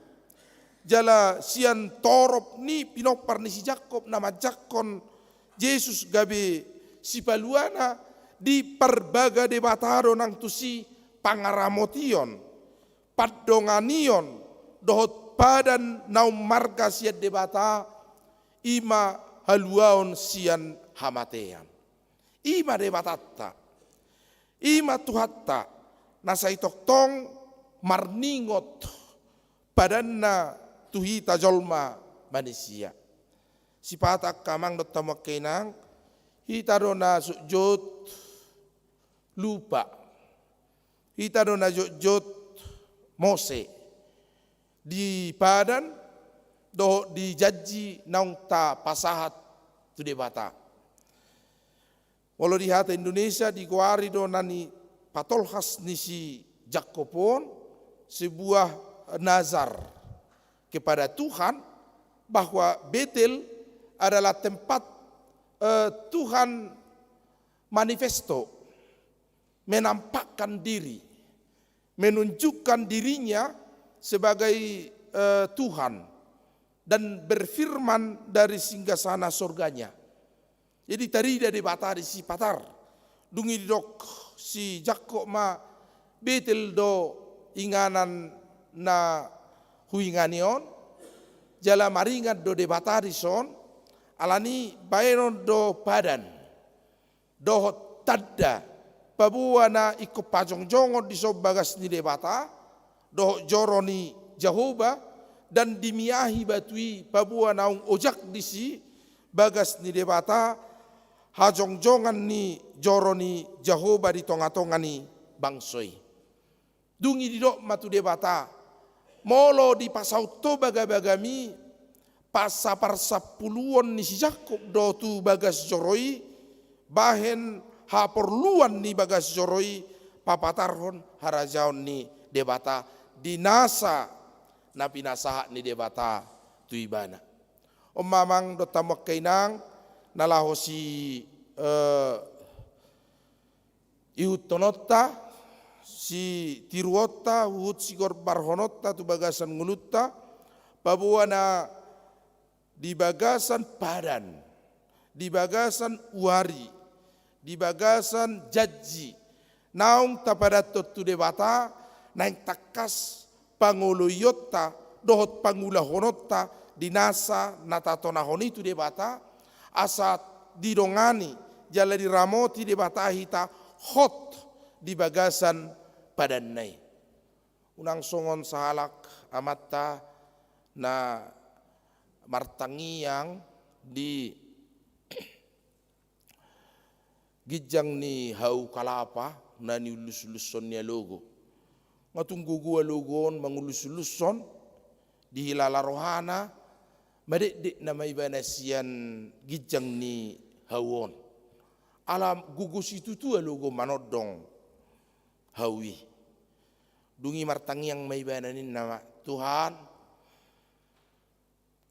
jala sian torop ni pinopar ni si Jakob nama jakon Yesus gabe sipaluana di perbaga debataro nang tusi pangaramotion padonganion dohot padan naum marga siat debata ima haluaon sian hamatean ima debatatta ima tuhatta nasai toktong marningot padanna tuhita jolma manusia sipatak kamang dot tamakkenang hitarona sujud lupa hitarona sujud Mose di padan do di jaji naung ta pasahat tu debata walau di hata Indonesia di kuari do nani patolhas nisi Jakopon sebuah nazar kepada Tuhan bahwa Betel adalah tempat Tuhan manifesto menampakkan diri menunjukkan dirinya sebagai Tuhan dan berfirman dari singgasana surganya. Jadi tadi dari batari si patar dungi dok si Jakob ma Betel do inganan na huinganion jala maringat do de batari son alani baeron do padan do tadda pabuana iko pajong-jongon di sobagas ni debata doh joroni Jehovah dan dimiahi batui pabuana naung ojak disi bagas ni debata hajongjongan ni joro ni Jehovah di tonga-tonga ni bangsoi. Dungi di dok matu debata molo di pasau to baga-bagami pasapar sapuluan ni si Jakob do tu bagas joroi bahen haporluan ni bagas joroi papatarhon harajaon ni debata dinasa na pinasaha ni debata tu ibana. Om mamang do tamak kainang nalaho si iutonotta si tiruotta uhut sigor barhonotta tu bagasan ngulutta pabuana di bagasan padan, di bagasan uari, di bagasan jaji naung tapadatot tu debata naing takas panguluyotta dohot pangulahonotta dinasa natatonahoni tu debata asa didongani jala diramoti debata hita hot di bagasan padannai. Unang songon sahalak amatta na martangiang di gijang ni hau kalapa na ni ulus-uluson niya logo. Ngatunggu gua logon mangulus-uluson di hilala rohana madek na may banasian gijang ni hawon. Alam gugus itu tu logo manodong hawi. Dungi martangi yang may bananin nama Tuhan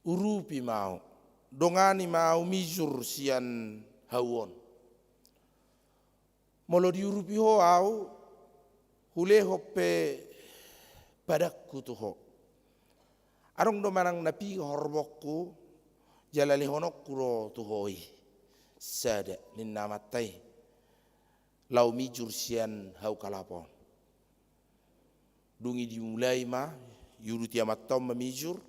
urupi mau dongani mau mijur sian hawon. Molo diurupi ho au hule hoppe padakku tuho. Arong do manang napi horbokku jalali honokku ro tuhoi. Sada nin namatai lau mijur sian hau kalapon. Dungi dimulai ma yuruti amat tom memijur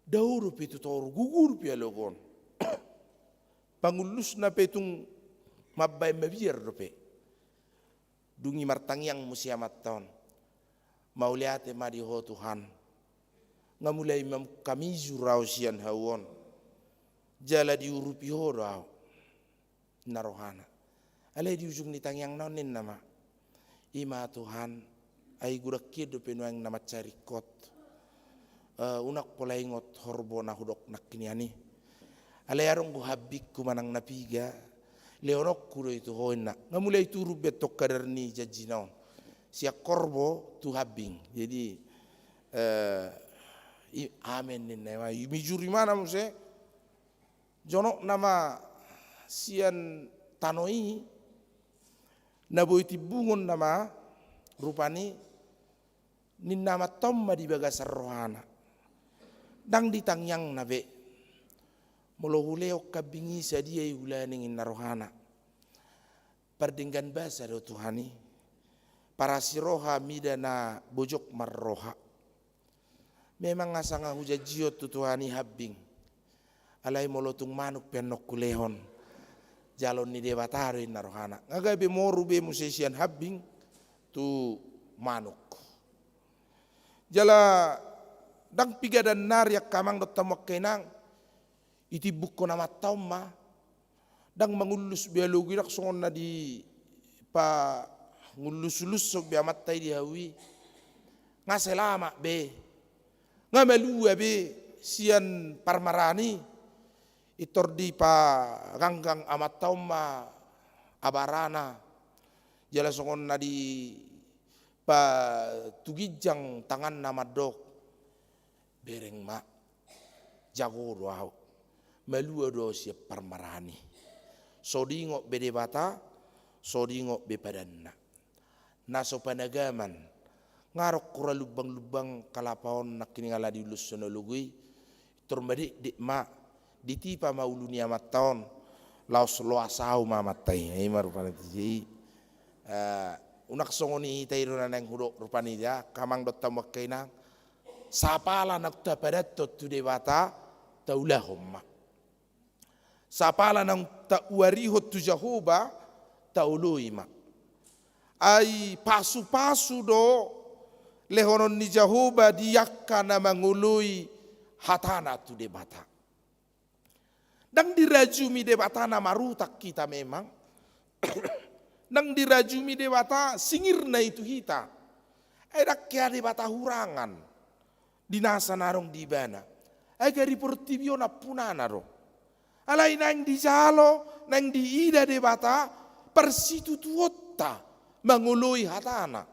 dauru pitu tor gugur pia logon. Pangulus na petung mabay mabir dope. Dungi martangyang musiamat taon. Mauliate madiho Tuhan. Ngamulai mam kami jurau sian hawon. Jala diurupi ho rau. Narohana. Alay di ujung ni tangyang nonin nama. Ima Tuhan. Ay gurakir dope nuang nama carikot. Unak polay ngot horbo na hudok nakiniani. Alay arong guhabik kumanang napiga. Leonok kuro itu hoina. Ngamulai turu betok kadar ni jajinaon. Siak korbo tu habing. Jadi amen ni nama. Mijuri mana muse? Jonok nama sian tanoi. Naboi tibungun nama rupani nin nama tomma di bagasar rohana. Dang ditangyang nabe. Molo huleo kabingi sadia ulaning narohana. Pardinggan basa do Tuhani. Para siroha midana bojok marroha. Memang ngasanga hujajiot tu Tuhani habing. Alay molo tung manuk penok kulehon. Jalon ni debataro in narohana. Ngagabe moru be musesian habing tu manuk. Jala dang piga dan naryak kamang do tamak kenang. Iti buko nama tauma dang mangulus biologi rak songon na di pa ngulus-ulus sok biamat tay di hawi nga selama be nga melua be sian parmarani itor di pa ganggang amat tauma abarana jala songon na di pa tugijang tangan nama dok bereng ma jago roau malua do siap parmarani. Sodingo bede bata, sodingo be padanna. Naso panagaman, ngarok kura lubang-lubang kalapaon nak kiningala di ulus sonologui, tormadi di ma, ditipa mauluni amat taon, laos loasau mamatay. Ay marupani ti. Unak songoni tayo na nang hudok rupani dia, kamang dot tamak kainang, sapala nakta padatot tu debata, taulahom. Sapala ng tauwarihot tu Jehovah tauluy ma. Ay pasu-pasu do lehonon ni Jehovah diyakka na manguluy hatana tu debata. Dang dirajumi debata na marutak kita memang. Dang dirajumi debata singirna itu hita. Edak kaya debata hurangan. Dinasa narong di bana. Aga riportibio na punana ro. Alay nang di jalo, nang di ida debata, persitutuotta manguloy hatana.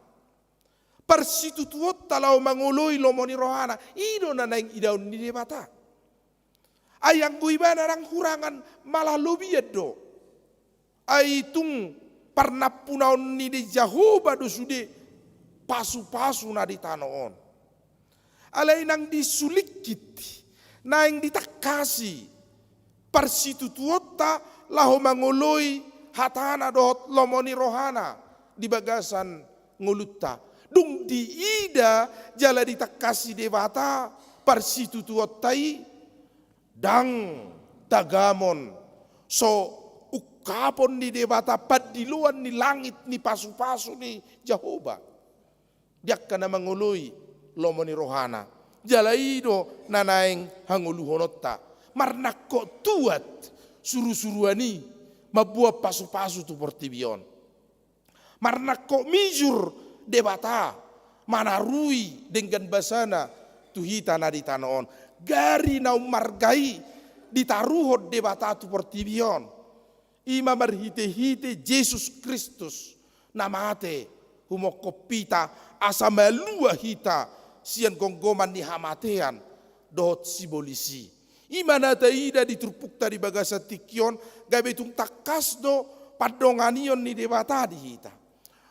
Persitutuotta lau manguloy lomoni rohana. Ido na nang idaw ni debata. Ayang guibana rang hurangan malah lobiat do. Ay tung parnapunaon ni di Jahoba do sude pasu-pasu na di tanoon. Alay nang disulikit, nang ditakasi, persitutuota laho mangoloy hatana dohot lomoni rohana di bagasan ngulutta. Dung di ida jala ditakasi debata persitutuotai dang tagamon so ukapon ni debata padiluan ni langit ni pasu-pasu ni Jahoba. Diak ka na manguloy lomo ni rohana. Jalaido nanaing hanguluhonotta. Marnakko tuat suru-suruani mabuah pasu-pasu tu portibion. Marnakko mijur debata manarui dengan basana tuhita na di tanoon. Gari na umargai ditaruhod debata tu portibion. Ima marhite-hite Jesus Kristus namate humokopita asa malua hita sian gonggoman ni hamatean dohot sibolisi. Ima nata ida diturpukta di bagasa tikion gabe tung takas do padonganion ni debata di hita.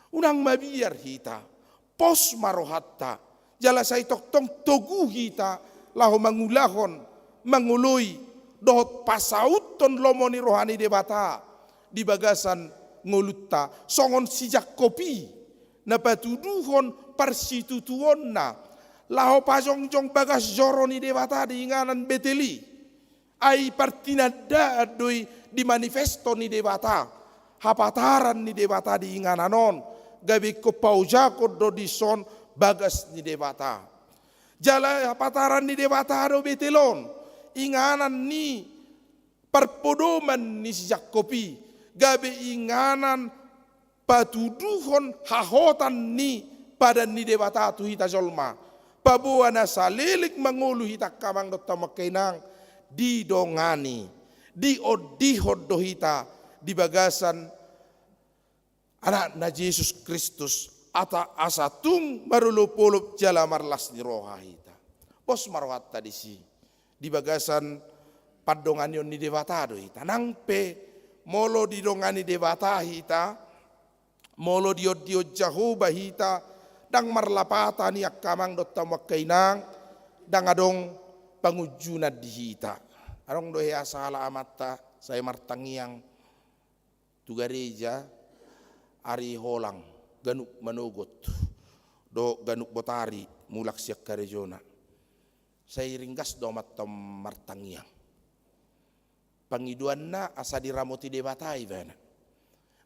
Unang mabiar hita pos marohatta jala say toktong togu hita lahu mangulahon manguloy dohot pasauton lomoni rohani debata di bagasan ngulutta songon sijak kopi na patuduhon persitutuon na lahu pajongjong bagas joroni debata di inganan beteli ai partinada doi di manifesto ni debata hapataran ni debata di ingananon gabi ko paujako do dison bagas ni debata. Jala pataran ni debata do betelon. Inganan ni perpodoman ni sijak kopi. Gabe inganan patuduhon hahotan ni padan ni debata tu hita jolma. Pabuana na salilik mangulu hita kamang dotta makainang di dongani. Di odihod do hita di bagasan anak na Jesus Kristus. Ata asatung marulupulup jala marlas ni roha hita. Bos marwat tadi si di bagasan padonganion ni debata do hita. Nangpe molo di dongani debata hita, molo diod Jahoba hita, dang marlapata ni akamang dotta makainang, dang adong pangujunad di hita. Arong dohe asala amatta saya martangiang tu gereja ari holang. Ganuk manogot do ganuk botari mulak siak karejona saya ringgas do matom martangiang pangiduan na asa diramoti debatai bana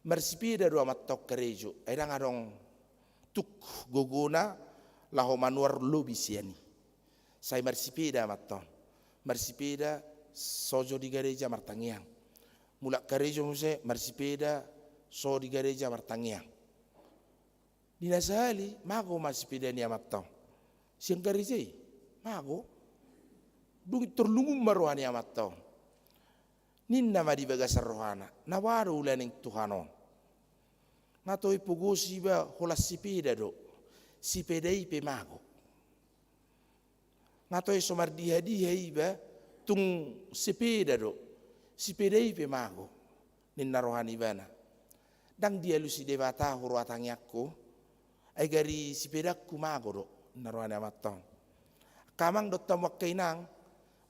marsipida do matok karejo edang adong tuk gogona laho manuar lobi siani saya marsipida maton marsipida sojo di gereja martangiang mulak karejo muse marsipida so di gereja martangiang. Dinasali, mago masipida ni amatong. Siyang garizay, mago. Turlungum maruhani amatong. Ninna madibagas rohana, nawaro ulan ng Tuhanon. Nga to'y pugusi ba hulas sipida do, sipiday pe mago. Nga to'y sumardiha-diha ba, tung sipida do, sipiday pe mago. Ninna rohani ba na. Dang dia lusi debata huruatang yakko, ay gari sipidak kumagoro naruan amatong. Kamang dotta makainang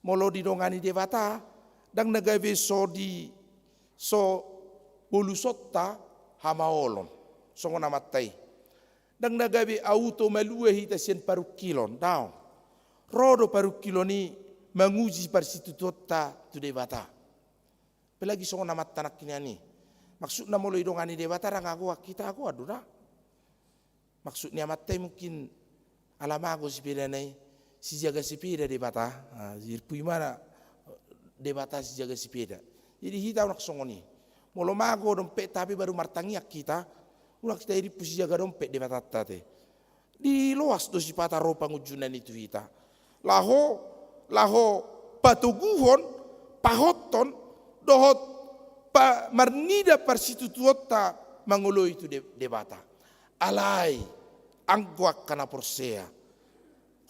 molo di dongani debata dang nagabe so bulusotta hamaolon songo namatay. Dang nagabe auto malue hita sien parukilon daw. Rodo parukilon ni manguji parsitutotta tu debata. Pelagi songo namatanak kinani. Maksud na molo idongani debata rang aku kita aku aduna. Maksudnya matay mungkin alamago si pida na si jaga si pida di bata. Irpui mana debatasi jaga sepeda. Jadi kita nak songoni. Molo mago dompet tapi baru martangiak kita. Ulah kita iri pusi jaga dompet debatata te. Di loas do sipata ro pangujunan itu kita. Laho patuguhon pahoton dohot pa marnida parsitutuota mangulo itu debata. Alai angguak kana porsea.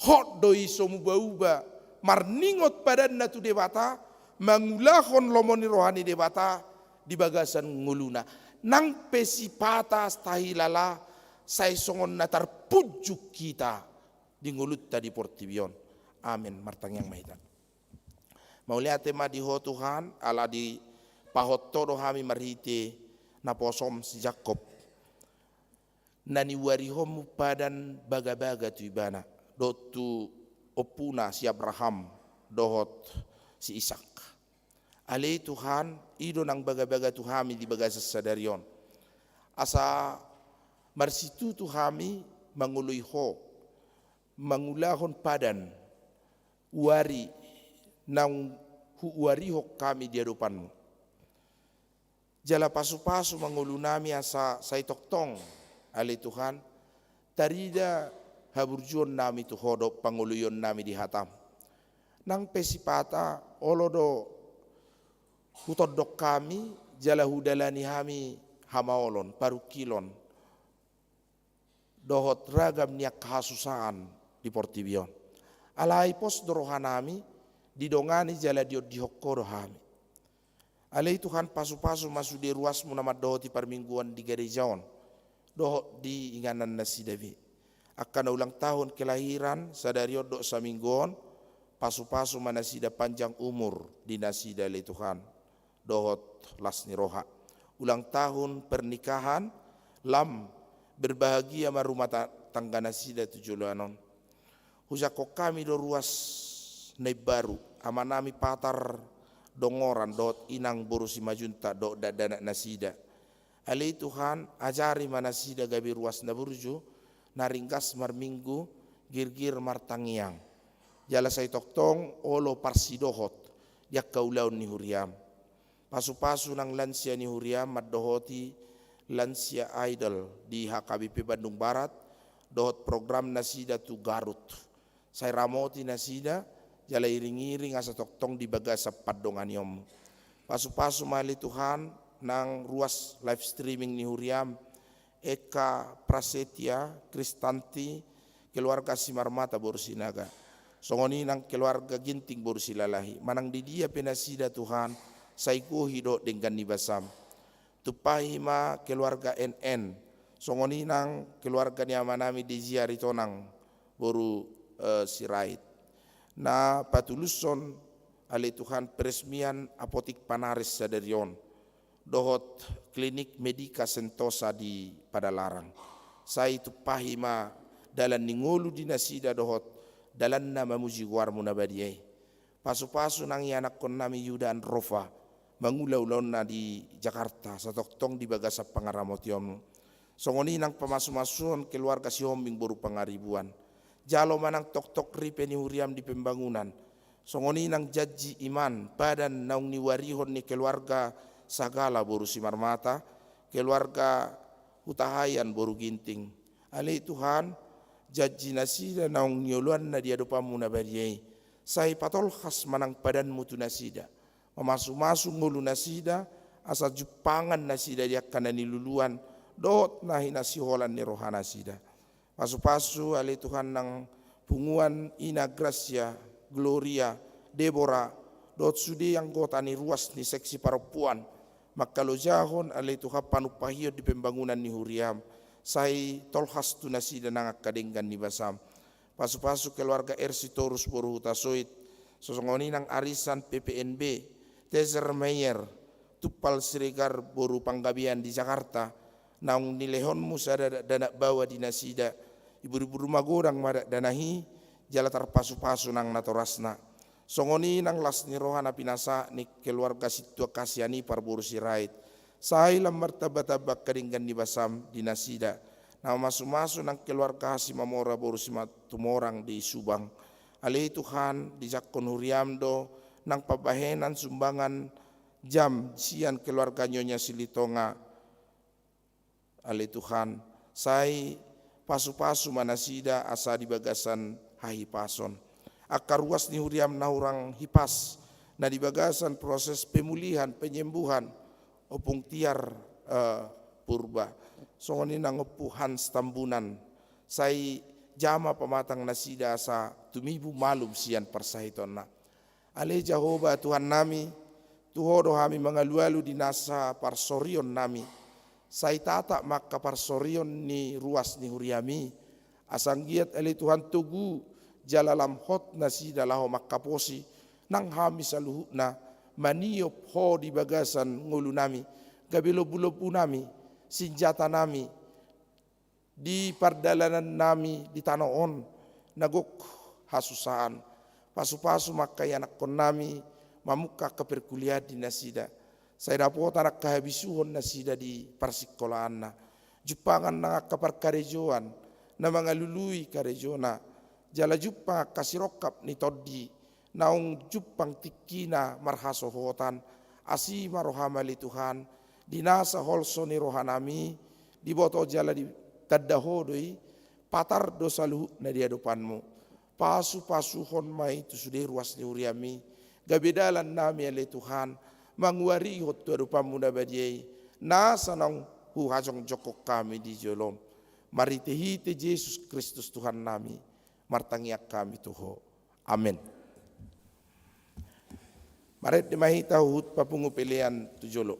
Hot doi somu bauba marningot padan na tu debata mangulahon lomoni rohani debata di bagasan nguluna nang pesipata stahilala sai songon na tarpujuk kita di ngulutta di portibion. Amin martangyang mahitan. Maulia tema di ho Tuhan ala di pahotto hami marhite na posom si Jakob nani warihomu padan baga-baga tu ibana dotu opuna si Abraham dohot si Ishak. Ale Tuhan ido nang baga-baga tu hami di bagasa sadarion. Asa marsitu tu hami mangului ho mangulahon padan wari nang huwari ho kami di hadapanmu. Jala pasu-pasu mangulunami asa say toktong ale Tuhan tarida haburjuon nami tu hodop panguluyon nami di hatam. Nang pesipata olodo hutodok kami jala hudalani hami hamaolon parukilon dohot ragam niak kahasusaan di portibion. Alai pos dorohanami didongani jala diod dihokko rohami. Alai Tuhan pasu-pasu masuk di ruasmu nama dohoti permingguan di gerejaon. Dohot di inganan nasi David. Akan ulang tahun kelahiran sadari odok saminggon pasu-pasu manasida panjang umur di nasida le Tuhan dohot lasni roha ulang tahun pernikahan lam berbahagia marumah tangga nasida tujulanon husako kami do ruas nei baru amanami patar dongoran dohot inang borusi majunta do dadana nasida ale Tuhan ajari manasida gabi ruas na burju naringkas marminggu girgir martangiang jala say toktong olo parsidohot yak kaulaun ni huriam pasu-pasu nang lansia ni huriam maddohoti lansia idol di HKBP Bandung Barat dohot program nasida tu Garut say ramoti nasida jala iring-iring asa toktong di bagasa padongan yom pasu-pasu mali Tuhan nang ruas live streaming ni huriam Eka Prasetya Kristanti keluarga Simarmata Borsinaga songoni nang keluarga Ginting Borsilalahi manang di dia penasida Tuhan saiku hidup dengan nibasam tupahima keluarga NN songoni nang keluarga ni amanami di ziaritonang boru sirait na patuluson ale Tuhan peresmian apotik Panaris sadarion dohot klinik medika sentosa di Padalarang sai tupahima dalan ningulu dinasida dohot dalan na mamuji warmu nabadiay pasu-pasu nang yanak kon nami Yudan Rofa mangulaw-ulaw na di Jakarta sa toktong di bagasa pangaramotiom songoni nang pamasu-masuon keluarga si Hombing boru pangaribuan jalo manang tok-tok ripe ni huriam di pembangunan songoni nang jaji iman padan naung niwarihon ni keluarga Sagala boru Simarmata keluarga Hutahayan boru Ginting ale Tuhan jaji nasida naung nyoluan na dia dopamu na bariyay say patol khas manang padan mutu nasida mamasu-masu ngulu nasida asa jupangan nasida dia kana niluluan dot nahi nasiholan ni rohana nasida pasu-pasu ale Tuhan nang punguan Ina Gracia Gloria Deborah dot sudi anggota ni ruas ni seksi perempuan makalo jahon ale Tuhan panupahio di pembangunan ni huriam sai tolhas tu nasida nang akadenggan ni basam pasu-pasu keluarga Ersi Torus boru hutasoit sosongoni nang arisan PPNB Tezer Meyer Tupal Siregar boru panggabian di Jakarta naung nilehonmu sada dana bawa di nasida ibu-ibu rumah godang madak danahi jala tarpasu-pasu nang natorasna songoni nang lasni rohana pinasa ni keluarga situa kasiani parboru sirait sai lam martabat-tabak kadinggan ni basam di nasida nama masu-masu nang keluarga Hasimamora boru simatumorang di Subang ale Tuhan di jakon huriamdo nang pabahenan sumbangan jam sian keluarga Nyonya Silitonga. Ale Tuhan, sai pasu-pasu manasida asa di bagasan hahipason. Akar ruas ni huriam na urang hipas, na di bagasan proses pemulihan, penyembuhan, opung tiar purba. Songoni nang opuhan stambunan, sai jama pamatang nasida asa tumibu malum sian persahitona. Ale Jehovah Tuhan nami, tuhodo kami mengalu-alu di nasa parsorion nami, sai tata maka parsorion ni ruas ni huriami, asanggiat ale Tuhan tugu jalalam hot nasida laho makaposi, nang hami saluhuna maniop ho di bagasan ngulu nami, gabilobu-lobu nami, senjata nami, di pardalanan nami di tanoon, nagok hasusahan, pasu-pasu makai anak kon nami, mamuka keperkuliah di nasida. Saya dapat anak kehabisuhon nasida di parsikolahan na. Jupangan na kaparkarejoan, na mga lului karejona. Jala jupang kasirokap ni toddi, naung jupang tikina marhasohotan, asi marohamali Tuhan, dinasa holso ni rohanami, di boto jala di tadahodoi, patar dosa luhuk na di hadapanmu. Pasu-pasuhon mai tu sudah ruas ni uriami, gabedalan nami ale Tuhan, manguari hot tu hadapanmu na badiai, nasa nang huhajong jokok kami di jolom. Mari tehite Yesus Kristus Tuhan nami, martangiak kami Tuho. Amin. Maret di mahita hut papungu pilihan tu jolo.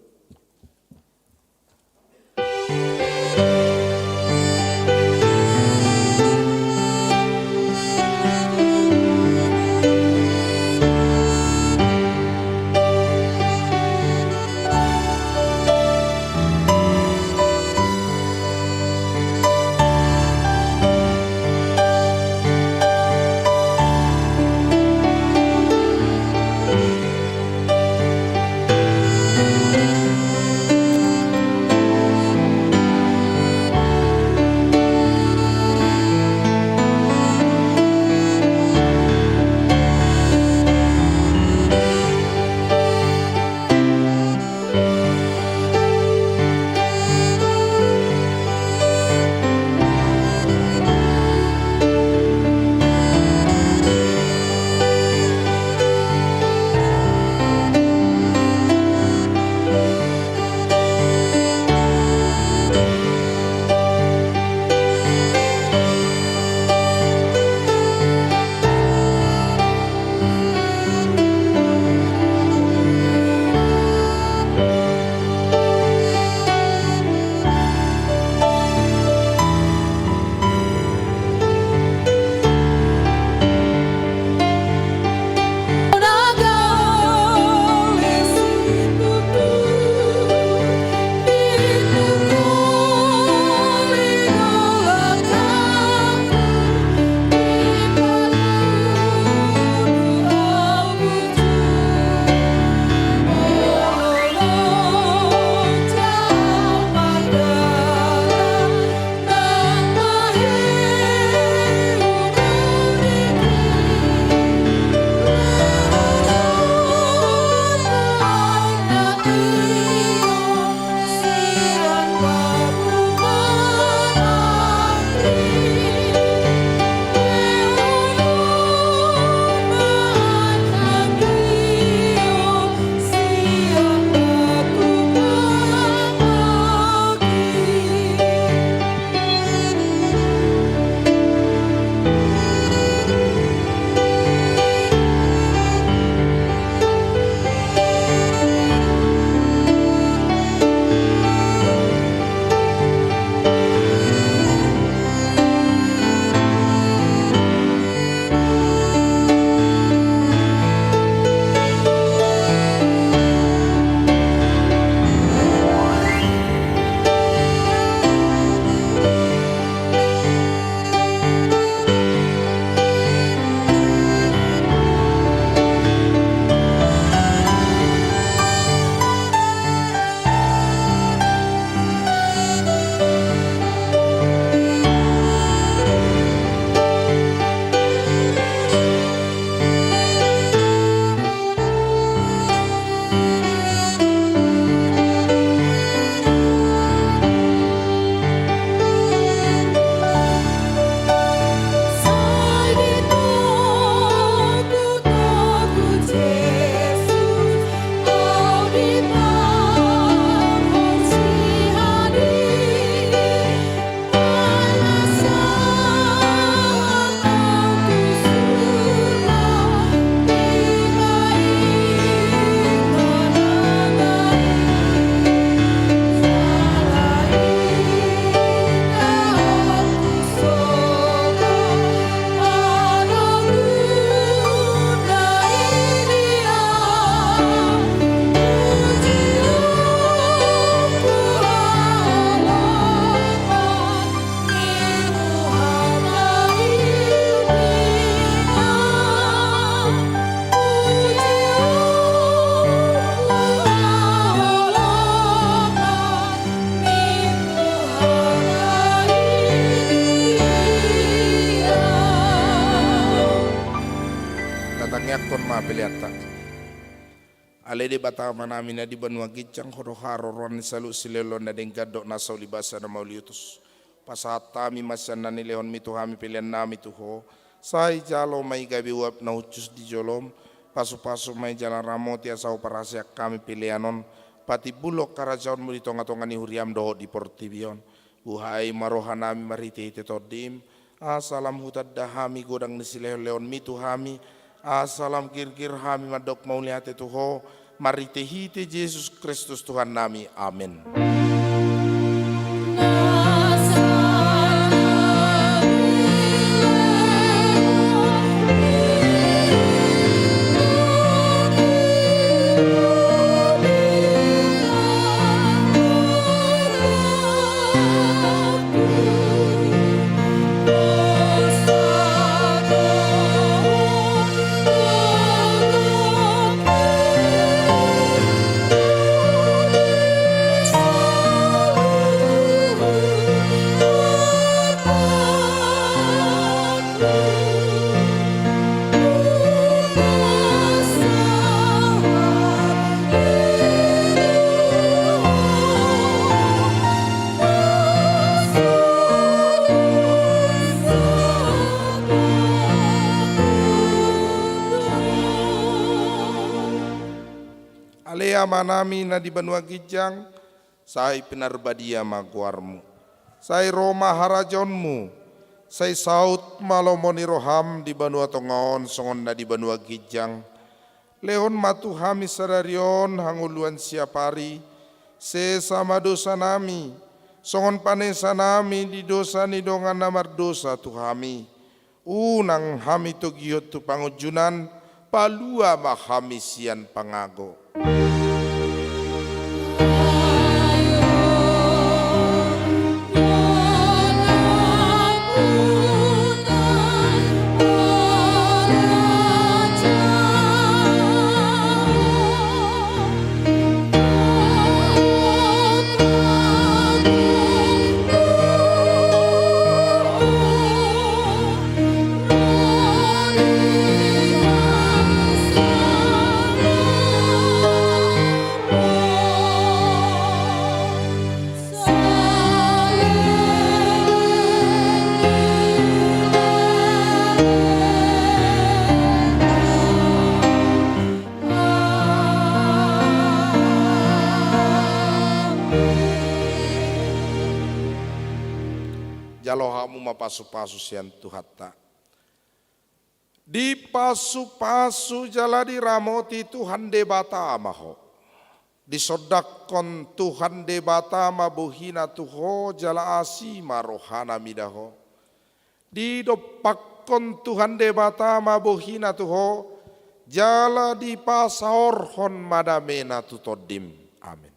peliata. Ale de bata manami na di banua gicang horo haro ron salu silelo na dengkado na sauli basa na mauliutus. Pasata mi masan na nilehon mitu hami pilihan nami tuho. Sai jalo mai gabi uap na ucus di jolom. Pasu-pasu mai jalan ramoti asau parasya kami pilihanon. Pati bulok karajaon muli tonga-tonga ni huriam doho di portibion. Buhai marohanami mariti tetodim. Asalam hutad dahami godang nisileh leon mitu hami. Asalam kir-kir hami madok mau lihat tuho. Marite hite Yesus Kristus Tuhan nami. Amin. Alea manami na di banua gijang, sai penarbadia maguarmu, sai Roma harajonmu, sai saut malomoni roham di banua tongaon songon na di banua gijang, leon matu hami sararion hanguluan siapari, se sama dosa nami, songon panesa nami di dosa ni dongan namar dosa tu hami, unang hami tu giot tu pangujunan, palua mahami sian pangago. Jalohamu mapasu-pasu sian Tuhata. Di pasu-pasu jala di ramoti Tuhan debata amaho. Disodakon Tuhan debata mabuhina tuho jala asi marohana midaho. Di dopakon Tuhan debata mabuhina tuho jala di pasaorhon madamena tutodim. Amin.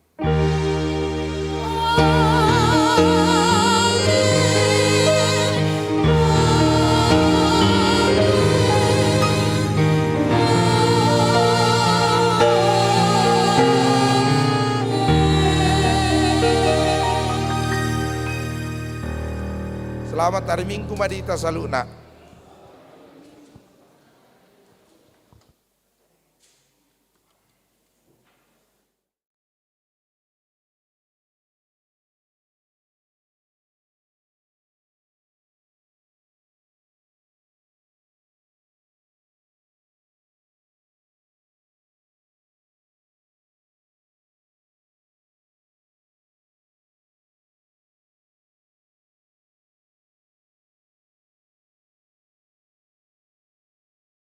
Selamat hari Minggu Madita Saluna.